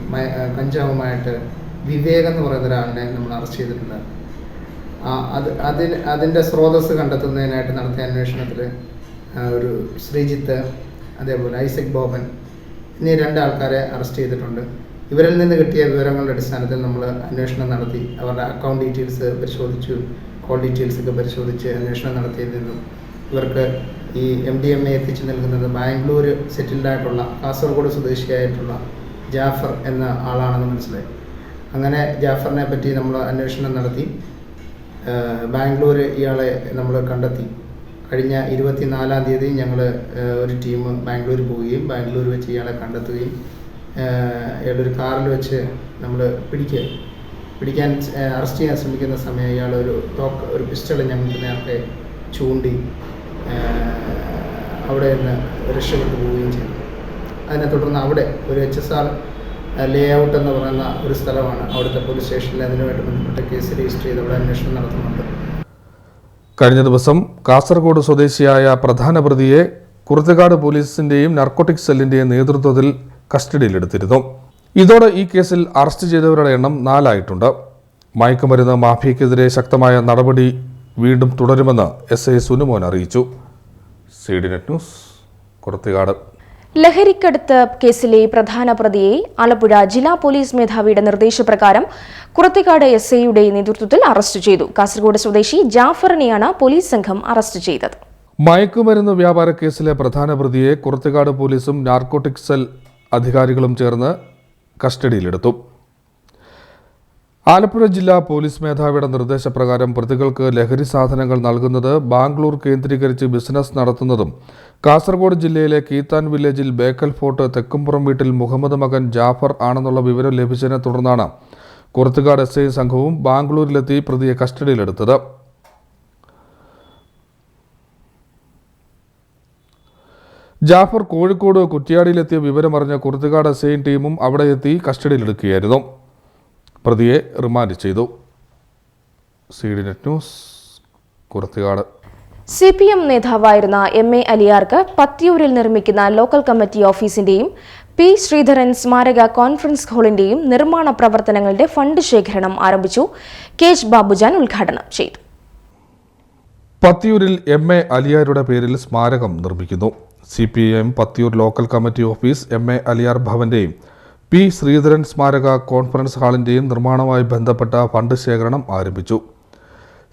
കഞ്ചാവുമായിട്ട് വിവേക് എന്ന് പറയുന്ന ഒരാളിനെ നമ്മൾ അറസ്റ്റ് ചെയ്തിട്ടുണ്ട്. അതിൻ്റെ സ്രോതസ് കണ്ടെത്തുന്നതിനായിട്ട് നടത്തിയ അന്വേഷണത്തിൽ ഒരു ശ്രീജിത്ത്, അതേപോലെ ഐസക് ബോബൻ എന്നീ 2 ആൾക്കാരെ അറസ്റ്റ് ചെയ്തിട്ടുണ്ട്. ഇവരിൽ നിന്ന് കിട്ടിയ വിവരങ്ങളുടെ അടിസ്ഥാനത്തിൽ നമ്മൾ അന്വേഷണം നടത്തി. അവരുടെ അക്കൗണ്ട് ഡീറ്റെയിൽസ് പരിശോധിച്ചു, കോൾ ഡീറ്റെയിൽസൊക്കെ പരിശോധിച്ച് അന്വേഷണം നടത്തിയതിൽ നിന്നും ഇവർക്ക് ഈ MDMA എത്തിച്ചു നൽകുന്നത് ബാംഗ്ലൂർ സെറ്റിൽഡായിട്ടുള്ള കാസർഗോഡ് സ്വദേശിയായിട്ടുള്ള ജാഫർ എന്ന ആളാണെന്ന് മനസ്സിലായി. അങ്ങനെ ജാഫറിനെ പറ്റി നമ്മൾ അന്വേഷണം നടത്തി. ബാംഗ്ലൂർ ഇയാളെ നമ്മൾ കണ്ടെത്തി. കഴിഞ്ഞ 24-ാം തീയതി ഞങ്ങൾ ഒരു ടീം ബാംഗ്ലൂർ പോവുകയും ബാംഗ്ലൂർ വെച്ച് ഇയാളെ കണ്ടെത്തുകയും ഇയാളൊരു കാറിൽ വെച്ച് നമ്മൾ പിടിക്കാൻ അറസ്റ്റ് ചെയ്യാൻ ശ്രമിക്കുന്ന സമയം ഇയാൾ ഒരു പിസ്റ്റൾ ഞങ്ങൾക്ക് നേരത്തെ ചൂണ്ടി അവിടെ നിന്ന് രക്ഷപ്പെട്ടു പോവുകയും ചെയ്തു. അതിനെ തുടർന്ന് അവിടെ ഒരു HSR ലേ ഔട്ട് എന്ന് പറയുന്ന ഒരു സ്ഥലമാണ്. അവിടുത്തെ പോലീസ് സ്റ്റേഷനിൽ അതിനുമായിട്ട് ബന്ധപ്പെട്ട കേസ് രജിസ്റ്റർ ചെയ്ത് അവിടെ അന്വേഷണം നടത്തുന്നുണ്ട്. കഴിഞ്ഞ ദിവസം കാസർഗോഡ് സ്വദേശിയായ പ്രധാന പ്രതിയെ കുറുത്തിക്കാട് പോലീസിന്റെയും നാർക്കോട്ടിക് സെല്ലിന്റെയും നേതൃത്വത്തിൽ കസ്റ്റഡിയിലെടുത്തിരുന്നു. ഇതോടെ ഈ കേസിൽ അറസ്റ്റ് ചെയ്തവരുടെ എണ്ണം 4 ആയിട്ടുണ്ട്. മയക്കുമരുന്ന് മാഫിയക്കെതിരെ ശക്തമായ നടപടി വീണ്ടും തുടരുമെന്ന് SI സുനുമോൻ അറിയിച്ചു. CDNet news, കുറുത്തിക്കാട്. ലഹരിക്കടത്ത് കേസിലെ പ്രധാന പ്രതിയെ ആലപ്പുഴ ജില്ലാ പോലീസ് മേധാവിയുടെ നിർദ്ദേശപ്രകാരം കുറുത്തിക്കാട് SIയുടെ നേതൃത്വത്തിൽ അറസ്റ്റ് ചെയ്തു. കാസർഗോഡ് സ്വദേശി ജാഫറിനെയാണ് പോലീസ് സംഘം അറസ്റ്റ് ചെയ്തത്. മയക്കുമരുന്ന് വ്യാപാര കേസിലെ പ്രധാന പ്രതിയെ കുറുത്തിക്കാട് പോലീസും നാർക്കോട്ടിക് സെൽ അധികാരികളും ചേർന്ന് കസ്റ്റഡിയിലെടുത്തു. ആലപ്പുഴ ജില്ലാ പോലീസ് മേധാവിയുടെ നിർദ്ദേശപ്രകാരം പ്രതികൾക്ക് ലഹരി സാധനങ്ങൾ നൽകുന്നത്, ബാംഗ്ലൂർ കേന്ദ്രീകരിച്ച് ബിസിനസ് നടത്തുന്നതും കാസർഗോഡ് ജില്ലയിലെ കീത്താൻ വില്ലേജിൽ ബേക്കൽ ഫോർട്ട് തെക്കുംപുറം വീട്ടിൽ മുഹമ്മദ് മകൻ ജാഫർ ആണെന്നുള്ള വിവരം ലഭിച്ചതിനെ തുടർന്നാണ് കുറുത്തിക്കാട് SI സംഘവും ബാംഗ്ലൂരിലെത്തി പ്രതിയെ കസ്റ്റഡിയിലെടുത്തത്. ജാഫർ കോഴിക്കോട് കുറ്റ്യാടിയിലെത്തിയ വിവരമറിഞ്ഞ കുറുത്തിക്കാട് SI ടീമും അവിടെ എത്തി കസ്റ്റഡിയിലെടുക്കുകയായിരുന്നു. പ്രതിയെ റിമാൻഡ് ചെയ്തു. CDNet news, Kuruthikkad. CPM നേതാവായിരുന്ന MA അലിയാർക്ക് പത്തിയൂരിൽ നിർമ്മിക്കുന്ന ലോക്കൽ കമ്മിറ്റി ഓഫീസിന്റെയും P ശ്രീധരൻ സ്മാരക കോൺഫറൻസ് ഹാളിന്റെയും നിർമ്മാണ പ്രവർത്തനങ്ങളുടെ ഫണ്ട് ശേഖരണം ആരംഭിച്ചു. KH ബാബുജാൻ ഉദ്ഘാടനം ചെയ്തു. പത്തിയൂരിൽ MA അലിയാരുടെ പേരിൽ സ്മാരകം നിർമ്മിക്കുന്നു. CPM Pathiyoor local committee office, MA Aliyar ഭവന്റെയും P ശ്രീധരൻ സ്മാരക കോൺഫറൻസ് ഹാളിന്റെയും നിർമ്മാണവുമായി ബന്ധപ്പെട്ട ഫണ്ട് ശേഖരണം ആരംഭിച്ചു.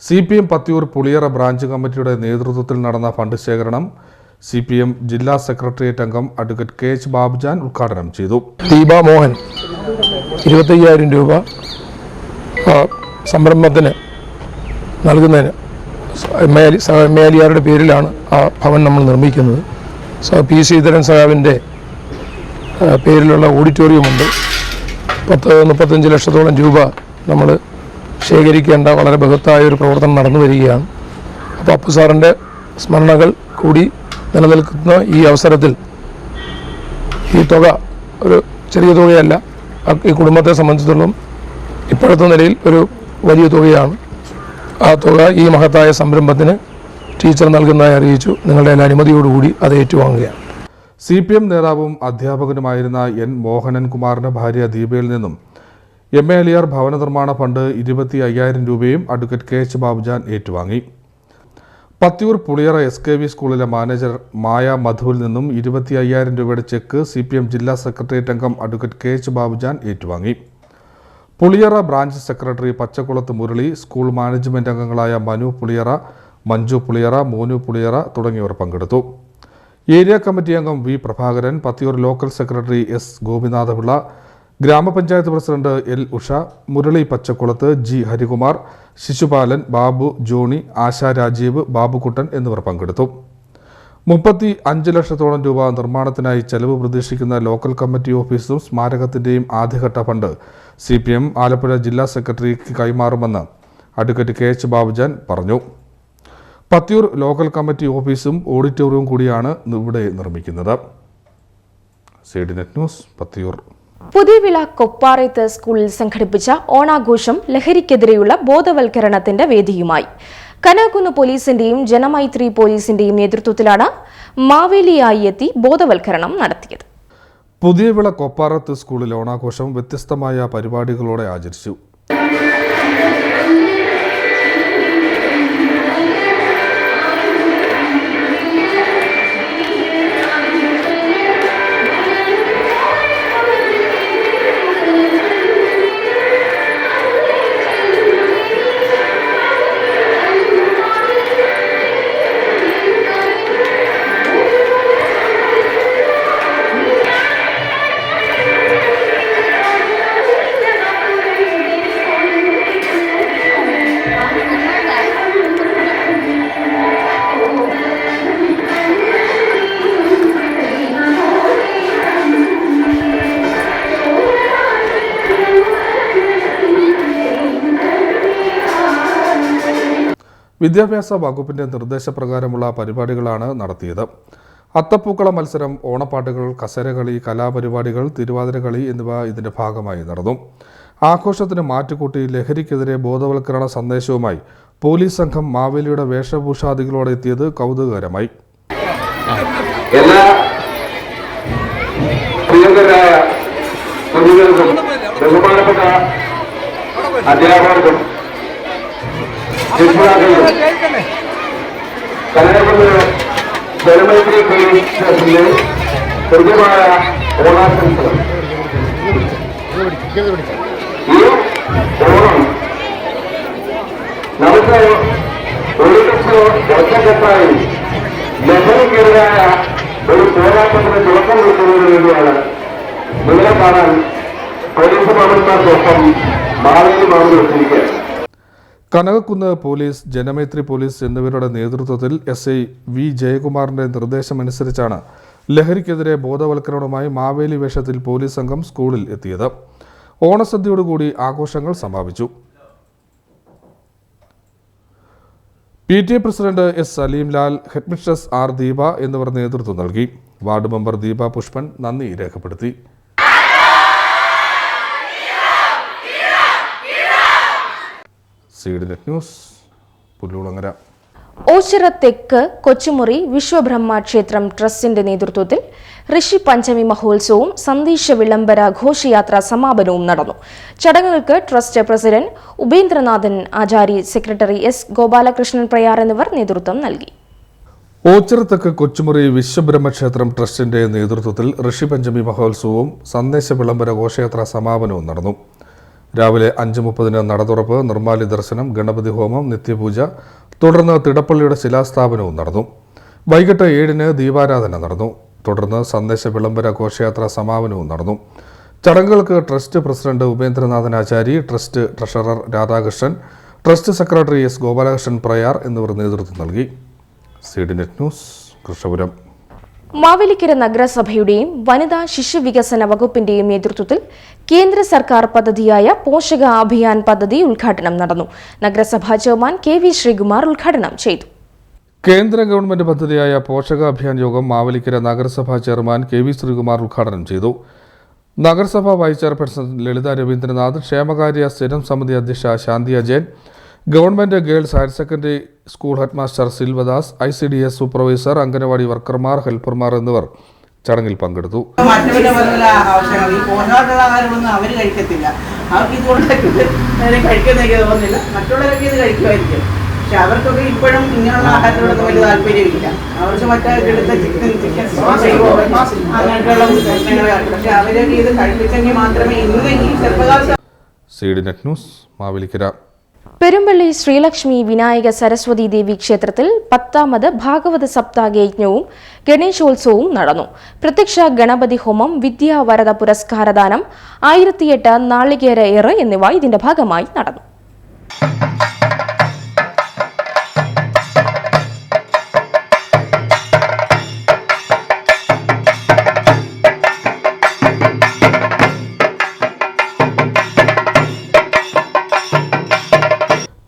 CPM പത്തിയൂർ പുളിയറ ബ്രാഞ്ച് കമ്മിറ്റിയുടെ നേതൃത്വത്തിൽ നടന്ന ഫണ്ട് ശേഖരണം CPM ജില്ലാ സെക്രട്ടേറിയറ്റ് അംഗം അഡ്വക്കേറ്റ് KH ബാബുജാൻ ഉദ്ഘാടനം ചെയ്തു. ദീപ മോഹൻ 25,000 രൂപ സംരംഭത്തിന് നൽകുന്നതിന് MA അലിയാരുടെ പേരിലാണ് ആ ഭവൻ നമ്മൾ നിർമ്മിക്കുന്നത്. P ശ്രീധരൻ സഖാവിൻ്റെ പേരിലുള്ള ഓഡിറ്റോറിയമുണ്ട്. 35 ലക്ഷത്തോളം രൂപ നമ്മൾ ശേഖരിക്കേണ്ട വളരെ ബൃഹത്തായ ഒരു പ്രവർത്തനം നടന്നു വരികയാണ്. അപ്പോൾ അപ്പു സാറിൻ്റെ സ്മരണകൾ കൂടി നിലനിൽക്കുന്ന ഈ അവസരത്തിൽ ഈ തുക ഒരു ചെറിയ തുകയല്ല, ഈ കുടുംബത്തെ സംബന്ധിച്ചിടത്തോളം ഇപ്പോഴത്തെ നിലയിൽ ഒരു വലിയ തുകയാണ്. ആ തുക ഈ മഹത്തായ സംരംഭത്തിന് ടീച്ചർ നൽകുന്നതായി അറിയിച്ചു. നിങ്ങളുടെ എല്ലാ അനുമതിയോടുകൂടി അത് ഏറ്റുവാങ്ങുകയാണ്. CPM നേതാവും അധ്യാപകനുമായിരുന്ന N. മോഹനൻകുമാറിന്റെ ഭാര്യ ദീപയിൽ നിന്നും MALR ഭവന നിർമ്മാണ ഫണ്ട് 25,000 രൂപയും അഡ്വക്കേറ്റ് KH ബാബുജാൻ ഏറ്റുവാങ്ങി. പത്തിയൂർ പുളിയറ SKV സ്കൂളിലെ മാനേജർ മായ മധുവിൽ നിന്നും 25,000 രൂപയുടെ ചെക്ക് CPM ജില്ലാ സെക്രട്ടേറിയറ്റ് അംഗം അഡ്വക്കേറ്റ് KH ബാബുജാൻ ഏറ്റുവാങ്ങി. Puliyara branch secretary Pachakkulathu Murali, school management അംഗങ്ങളായ മനു പുളിയറ, മഞ്ജു പുളിയറ, മോനു പുളിയറ തുടങ്ങിയവർ പങ്കെടുത്തു. ഏരിയ കമ്മിറ്റി അംഗം V. Prabhakaran, Pathiyoor local secretary S. Gopinathapillai, grama panchayat president L. Usha, Murali Pachakkulathu, G. Harikumar, Shishupalan, Babu, Johnny, Asha Rajeev, Babukuttan എന്നിവർ പങ്കെടുത്തു. 35 ലക്ഷത്തോളം രൂപ നിർമ്മാണത്തിനായി ചെലവ് പ്രതീക്ഷിക്കുന്ന ലോക്കൽ കമ്മിറ്റി ഓഫീസും സ്മാരകത്തിന്റെയും ആദ്യഘട്ട ഫണ്ട് CPM ആലപ്പുഴ ജില്ലാ സെക്രട്ടറിക്ക് കൈമാറുമെന്ന് അഡ്വക്കേറ്റ് KH ബാബുജാൻ പറഞ്ഞു. പത്തിയൂർ ലോക്കൽ കമ്മിറ്റി ഓഫീസും ഓഡിറ്റോറിയവും കൂടിയാണ് ഇവിടെ നിർമ്മിക്കുന്നത്. CDNet news, Pathiyoor. പുതിയവിള കൊപ്പാറയത്ത് സ്കൂളിൽ സംഘടിപ്പിച്ച ഓണാഘോഷം ലഹരിക്കെതിരെയുള്ള ബോധവൽക്കരണത്തിന്റെ വേദിയുമായി. കനാകുന്ന് പോലീസിന്റെയും ജനമൈത്രി പോലീസിന്റെയും നേതൃത്വത്തിലാണ് മാവേലിയായി എത്തി ബോധവൽക്കരണം നടത്തിയത്. പുതിയവിള കൊപ്പാറത്ത് സ്കൂളിൽ ഓണാഘോഷം വ്യത്യസ്തമായ പരിപാടികളോടെ ആചരിച്ചു. വിദ്യാഭ്യാസ വകുപ്പിന്റെ നിർദ്ദേശപ്രകാരമുള്ള പരിപാടികളാണ് നടത്തിയത്. അത്തപ്പൂക്കള മത്സരം, ഓണപ്പാട്ടുകൾ, കസരകളി, കലാപരിപാടികൾ, തിരുവാതിരകളി എന്നിവ ഇതിന്റെ ഭാഗമായി നടന്നു. ആഘോഷത്തിന് മാറ്റുകൂട്ടി ലഹരിക്കെതിരെ ബോധവൽക്കരണ സന്ദേശവുമായി പോലീസ് സംഘം മാവേലിയുടെ വേഷഭൂഷാദികളോടെ എത്തിയത് കൗതുകകരമായി. എല്ലാ പ്രിയങ്കരായ കുഞ്ഞുങ്ങൾക്കും ബഹുമാനപ്പെട്ട അധ്യാപകർക്കും രക്ഷിതാക്കൾക്കും കലാകുന്ന് ജനമൈത്രി പോലീസിന്റെ കൃത്യമായ ഓണാശംസകൾ. ഈ ഓണം നമുക്ക് ഒരുമിച്ച് ഒറ്റക്കെട്ടായി ലഹരിക്കെതിരായ ഒരു പോരാട്ടത്തിന് തുടക്കം കൊടുക്കുന്നതിന് വേണ്ടിയാണ് നിങ്ങളെ കാണാൻ പോലീസ് മാമന്മാർക്കൊപ്പം മാവേലി മാമൻ എത്തിയിരിക്കുകയാണ്. കനകക്കുന്ന് പോലീസ്, ജനമൈത്രി പോലീസ് എന്നിവരുടെ നേതൃത്വത്തിൽ SI V. ജയകുമാറിന്റെ നിർദ്ദേശമനുസരിച്ചാണ് ലഹരിക്കെതിരെ ബോധവൽക്കരണവുമായി മാവേലി വേഷത്തിൽ പോലീസ് സംഘം സ്കൂളിൽ എത്തിയത്. ഓണസദ്യയോടുകൂടി ആഘോഷങ്ങൾ സമാപിച്ചു. PTA president S. Saleemlal, headmistress R. Deepa എന്നിവർ നേതൃത്വം നൽകി. വാർഡ് മെമ്പർ ദീപ പുഷ്പൻ നന്ദി രേഖപ്പെടുത്തി. CDNet news, പുല്ലൂളങ്ങര. ഓച്ചിറ തെക്ക് കൊച്ചുമുറി വിശ്വബ്രഹ്മ ക്ഷേത്രം ട്രസ്റ്റിന്റെ നേതൃത്വത്തിൽ ഋഷി പഞ്ചമി മഹോത്സവവും സന്ദേശ വിളംബര ഘോഷയാത്ര സമാപനവും നടന്നു. ചടങ്ങുകൾക്ക് ട്രസ്റ്റ് പ്രസിഡന്റ് ഉപേന്ദ്രനാഥൻ ആചാരി, സെക്രട്ടറി S. ഗോപാലകൃഷ്ണൻ പ്രയാർ എന്നിവർ നേതൃത്വം നൽകി. ഓച്ചിറ തെക്ക് കൊച്ചുമുറി വിശ്വബ്രഹ്മക്ഷേത്രം ട്രസ്റ്റിന്റെ നേതൃത്വത്തിൽ ഋഷി പഞ്ചമി മഹോത്സവവും സന്ദേശ വിളംബര ഘോഷയാത്ര സമാപനവും നടന്നു. രാവിലെ 5:30 നടതുറപ്പ്, നിർമ്മാല്യ ദർശനം, ഗണപതി ഹോമം, നിത്യപൂജ, തുടർന്ന് തിടപ്പള്ളിയുടെ ശിലാസ്ഥാപനവും നടന്നു. വൈകിട്ട് 7 ദീപാരാധന നടന്നു. തുടർന്ന് സന്ദേശ വിളംബര ഘോഷയാത്ര സമാപനവും നടന്നു. ചടങ്ങുകൾക്ക് trust president Upendranathan Achari, trust treasurer Radhakrishnan, trust secretary S. Gopalakrishnan Prayar എന്നിവർ നേതൃത്വം നൽകി. CDNet news, Krishnapuram. മാവേലിക്കര നഗരസഭയുടെയും വനിതാ ശിശു വികസന വകുപ്പിന്റെയും നേതൃത്വത്തിൽ കേന്ദ്ര സർക്കാർ പദ്ധതിയായ പോഷക അഭിയാൻ പദ്ധതി ഉദ്ഘാടനം നടന്നു. നഗരസഭാ ചെയർമാൻ കെ.വി. ശ്രീകുമാർ ഉദ്ഘാടനം ചെയ്തു. കേന്ദ്ര ഗവൺമെന്റ് പദ്ധതിയായ പോഷക അഭിയാൻ യോഗം മാവേലിക്കര നഗരസഭാ ചെയർമാൻ കെ.വി. ശ്രീകുമാർ ഉദ്ഘാടനം ചെയ്തു. നഗരസഭാ വൈസ് ചെയർപേഴ്സൺ ലളിത രവീന്ദ്രനാഥ്, ക്ഷേമകാര്യ സ്ഥിരം സമിതി അധ്യക്ഷ Shanthi Ajayan, government girls higher secondary school headmaster Silvadas, ICDS supervisor, anganwadi വർക്കർമാർ, ഹെൽപ്പർമാർ എന്നിവർ ചടങ്ങിൽ പങ്കെടുത്തു. ആവശ്യങ്ങൾ ഈ പോഷകാഹാരങ്ങളൊന്നും അവർ കഴിക്കത്തില്ല. അവർക്ക് ഇതുകൊണ്ടൊക്കെ കഴിക്കുന്നതൊക്കെ തോന്നുന്നില്ല. മറ്റുള്ളവരൊക്കെ ഇത് കഴിക്കുമായിരിക്കും. പക്ഷെ അവർക്കൊക്കെ ഇപ്പോഴും ഇങ്ങനെയുള്ള ആഹാരത്തിനോടൊന്നും വലിയ താല്പര്യമില്ല. അവർക്ക് മറ്റെടുത്ത ചിക്കൻ അങ്ങനെയൊക്കെയുള്ള പ്രശ്നങ്ങളെ. പക്ഷെ അവരൊക്കെ ഇത് കഴിപ്പിച്ചെങ്കിൽ മാത്രമേ ഇന്ന് ഈ ചെറുപ്പകാലത്ത്. CDNet news Mavelikkara. പെരുമ്പള്ളി ശ്രീലക്ഷ്മി വിനായക സരസ്വതി ദേവി ക്ഷേത്രത്തിൽ 10ാമത് ഭാഗവത സപ്താഹ യജ്ഞവും ഗണേശോത്സവവും നടന്നു. പ്രത്യക്ഷ ഗണപതി ഹോമം, വിദ്യാവരദ പുരസ്കാരദാനം, 1008 നാളികേര ഏറ് എന്നിവ ഇതിന്റെ ഭാഗമായി നടന്നു.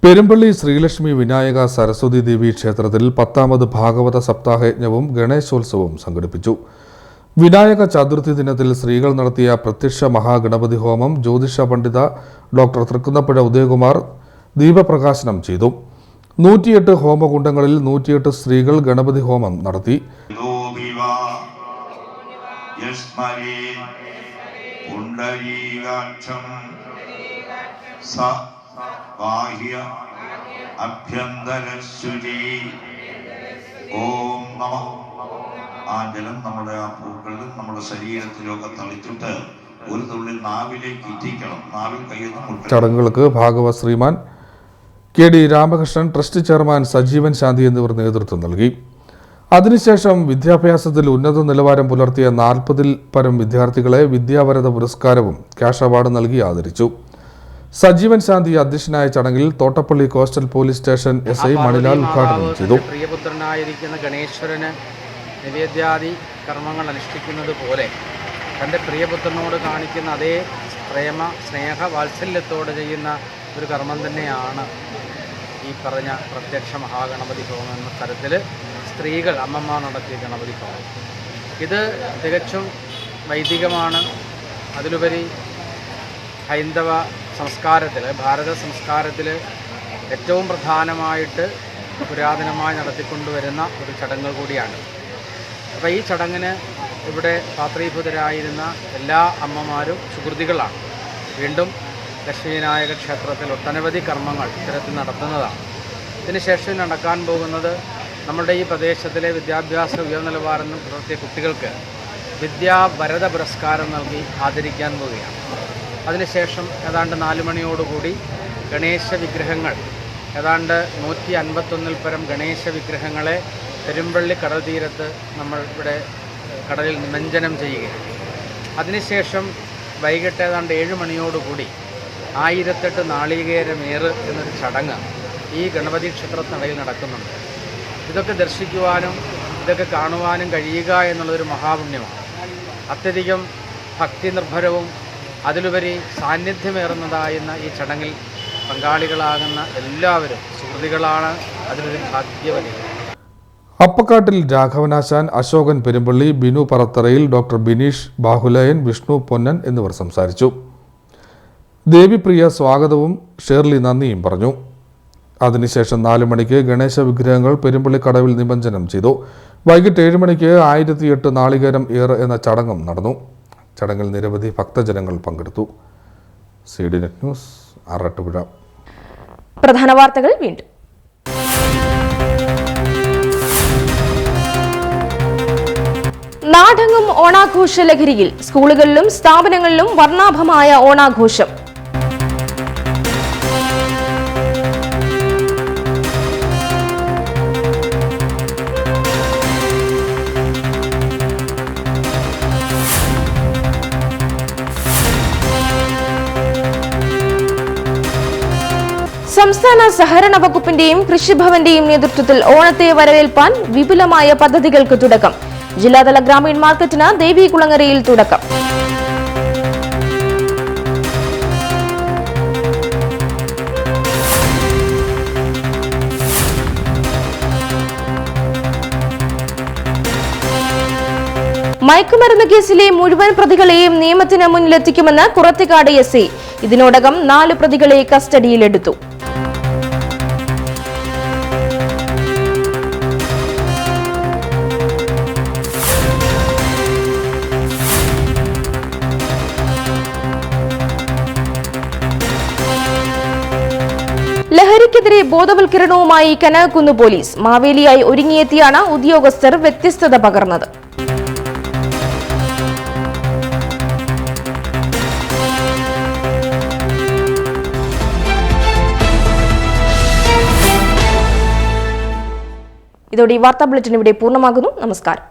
പെരുമ്പള്ളി ശ്രീലക്ഷ്മി വിനായക സരസ്വതി ദേവി ക്ഷേത്രത്തിൽ 10ാമത് ഭാഗവത സപ്താഹയജ്ഞവും ഗണേശോത്സവവും സംഘടിപ്പിച്ചു. വിനായക ചതുർത്ഥി ദിനത്തിൽ സ്ത്രീകൾ നടത്തിയ പ്രത്യക്ഷ മഹാഗണപതി ഹോമം ജ്യോതിഷ പണ്ഡിത ഡോക്ടർ തൃക്കുന്നപ്പുഴ ഉദയകുമാർ ദീപപ്രകാശനം ചെയ്തു. 108 ഹോമകുണ്ടങ്ങളിൽ 108 സ്ത്രീകൾ ഗണപതി ഹോമം നടത്തി. ബാഹ്യ അഭ്യന്തരശുചി. ഓം നമ. ആ ജലം നമ്മുടെ ആ പൂക്കളിലും നമ്മുടെ ശരീരത്തിലൊക്കെ തളിച്ചിട്ട് ഒരു തുള്ളി നാവിലേക്ക് ഇറ്റിക്കണം. നാവിൽ കയ്യൊന്നും. ചടങ്ങുകൾക്ക് ഭാഗവത Sriman KD Ramakrishnan, trust chairman Sajeevan Shanthi എന്നിവർ നേതൃത്വം നൽകി. അതിനുശേഷം വിദ്യാഭ്യാസത്തിൽ ഉന്നത നിലവാരം പുലർത്തിയ 40-ൽ പരം വിദ്യാർത്ഥികളെ വിദ്യാവരദ പുരസ്കാരവും ക്യാഷ് അവാർഡ് നൽകി ആദരിച്ചു. സജീവൻ ശാന്തി അധ്യക്ഷനായ ചടങ്ങിൽ Thottappally coastal police station SI Manilal ഉദ്ഘാടനം ചെയ്തു. പ്രിയപുത്രനായിരിക്കുന്ന ഗണേശ്വരന് നിവേദ്യാദി കർമ്മങ്ങൾ അനുഷ്ഠിക്കുന്നത് പോലെ തൻ്റെ പ്രിയപുത്രനോട് കാണിക്കുന്ന അതേ സ്നേഹ വാത്സല്യത്തോടെ ചെയ്യുന്ന ഒരു കർമ്മം തന്നെയാണ് ഈ പറഞ്ഞ പ്രത്യക്ഷ മഹാഗണപതി ഹോമം എന്ന തരത്തിൽ സ്ത്രീകൾ അമ്മമാർ നടത്തിയ ഗണപതി ഹോമം. ഇത് തികച്ചും വൈദികമാണ്. അതിലുപരി ഹൈന്ദവ സംസ്കാരത്തിൽ, ഭാരത സംസ്കാരത്തിൽ ഏറ്റവും പ്രധാനമായിട്ട് പുരാതനമായി നടത്തിക്കൊണ്ടുവരുന്ന ഒരു ചടങ്ങ് കൂടിയാണ്. അപ്പോൾ ഈ ചടങ്ങിന് ഇവിടെ പാത്രീഭൂതരായിരുന്ന എല്ലാ അമ്മമാരും സുഹൃത്തുക്കളാണ്. വീണ്ടും ലക്ഷ്മീനായക ക്ഷേത്രത്തിൽ ഒട്ടനവധി കർമ്മങ്ങൾ ഇത്തരത്തിൽ നടത്തുന്നതാണ്. ഇതിനുശേഷം നടക്കാൻ പോകുന്നത് നമ്മുടെ ഈ പ്രദേശത്തിലെ വിദ്യാഭ്യാസ ഉയർന്ന നിലവാരം പുലർത്തിയ കുട്ടികൾക്ക് വിദ്യാവരദ പുരസ്കാരം നൽകി ആദരിക്കാൻ പോവുകയാണ്. അതിനുശേഷം ഏതാണ്ട് 4 മണിയോടുകൂടി ഗണേശ വിഗ്രഹങ്ങൾ, ഏതാണ്ട് 151-ൽ പരം ഗണേശ വിഗ്രഹങ്ങളെ പെരുമ്പള്ളി കടൽ തീരത്ത് നമ്മൾ ഇവിടെ കടലിൽ നിമഞ്ജനം ചെയ്യുകയാണ്. അതിനുശേഷം വൈകിട്ട് ഏതാണ്ട് 7 മണിയോടുകൂടി 1008 നാളികേരമേറ് എന്നൊരു ചടങ്ങ് ഈ ഗണപതി ക്ഷേത്രത്തിനിടയിൽ നടക്കുന്നുണ്ട്. ഇതൊക്കെ ദർശിക്കുവാനും ഇതൊക്കെ കാണുവാനും കഴിയുക എന്നുള്ളതൊരു മഹാപുണ്യമാണ്. അത്യധികം ഭക്തി നിർഭരവും അതിലുപരി സാന്നിധ്യമേറുന്നതായിരുന്ന ഈ ചടങ്ങിൽ പങ്കാളികളാകുന്ന എല്ലാവരും സുഹൃത്തുക്കളാണ്. അതിലൊരു ഭാഗ്യവതി. അപ്പക്കാട്ടിൽ രാഘവനാശാൻ, അശോകൻ പെരുമ്പള്ളി, ബിനു പറത്തറയിൽ, ഡോക്ടർ ബിനീഷ് ബാഹുലയൻ, വിഷ്ണു പൊന്നൻ എന്നിവർ സംസാരിച്ചു. ദേവിപ്രിയ സ്വാഗതവും ഷേർലി നന്ദിയും പറഞ്ഞു. അതിനുശേഷം 4 മണിക്ക് ഗണേശ വിഗ്രഹങ്ങൾ പെരുമ്പള്ളി കടവിൽ നിമഞ്ജനം ചെയ്തു. വൈകിട്ട് 7 മണിക്ക് 1008 നാളികേരം ഏറ് എന്ന ചടങ്ങും നടന്നു. ചടങ്ങിൽ നിരവധി ഭക്തജനങ്ങൾ പങ്കെടുത്തു. CDNet news Arattupuzha. പ്രധാന വാർത്തകൾ വീണ്ടും. നാടെങ്ങും ഓണാഘോഷ ലഹരിയിൽ. സ്കൂളുകളിലും സ്ഥാപനങ്ങളിലും വർണ്ണാഭമായ ഓണാഘോഷം. സംസ്ഥാന സഹകരണ വകുപ്പിന്റെയും കൃഷിഭവന്റെയും നേതൃത്വത്തിൽ ഓണത്തെ വരവേൽപ്പാൻ വിപുലമായ പദ്ധതികൾക്ക് തുടക്കം. ജില്ലാതല ഗ്രാമീൺ മാർക്കറ്റിന് ദേവികുളങ്ങരയിൽ തുടക്കം. മയക്കുമരുന്ന് കേസിലെ മുഴുവൻ പ്രതികളെയും നിയമത്തിന് മുന്നിലെത്തിക്കുമെന്ന് കുറത്തിക്കാട് എസ്. ഇതിനോടകം 4 പ്രതികളെ കസ്റ്റഡിയിലെടുത്തു. ലഹരിക്കെതിരെ ബോധവൽക്കരണവുമായി കനകക്കുന്ന് പോലീസ്. മാവേലിയായി ഒരുങ്ങിയെത്തിയാണ് ഉദ്യോഗസ്ഥർ വ്യത്യസ്തത പകർന്നത്. ഇതോടെ ഈ വാർത്താ ബുള്ളറ്റിൻ ഇവിടെ പൂർണ്ണമാകുന്നു. നമസ്കാരം.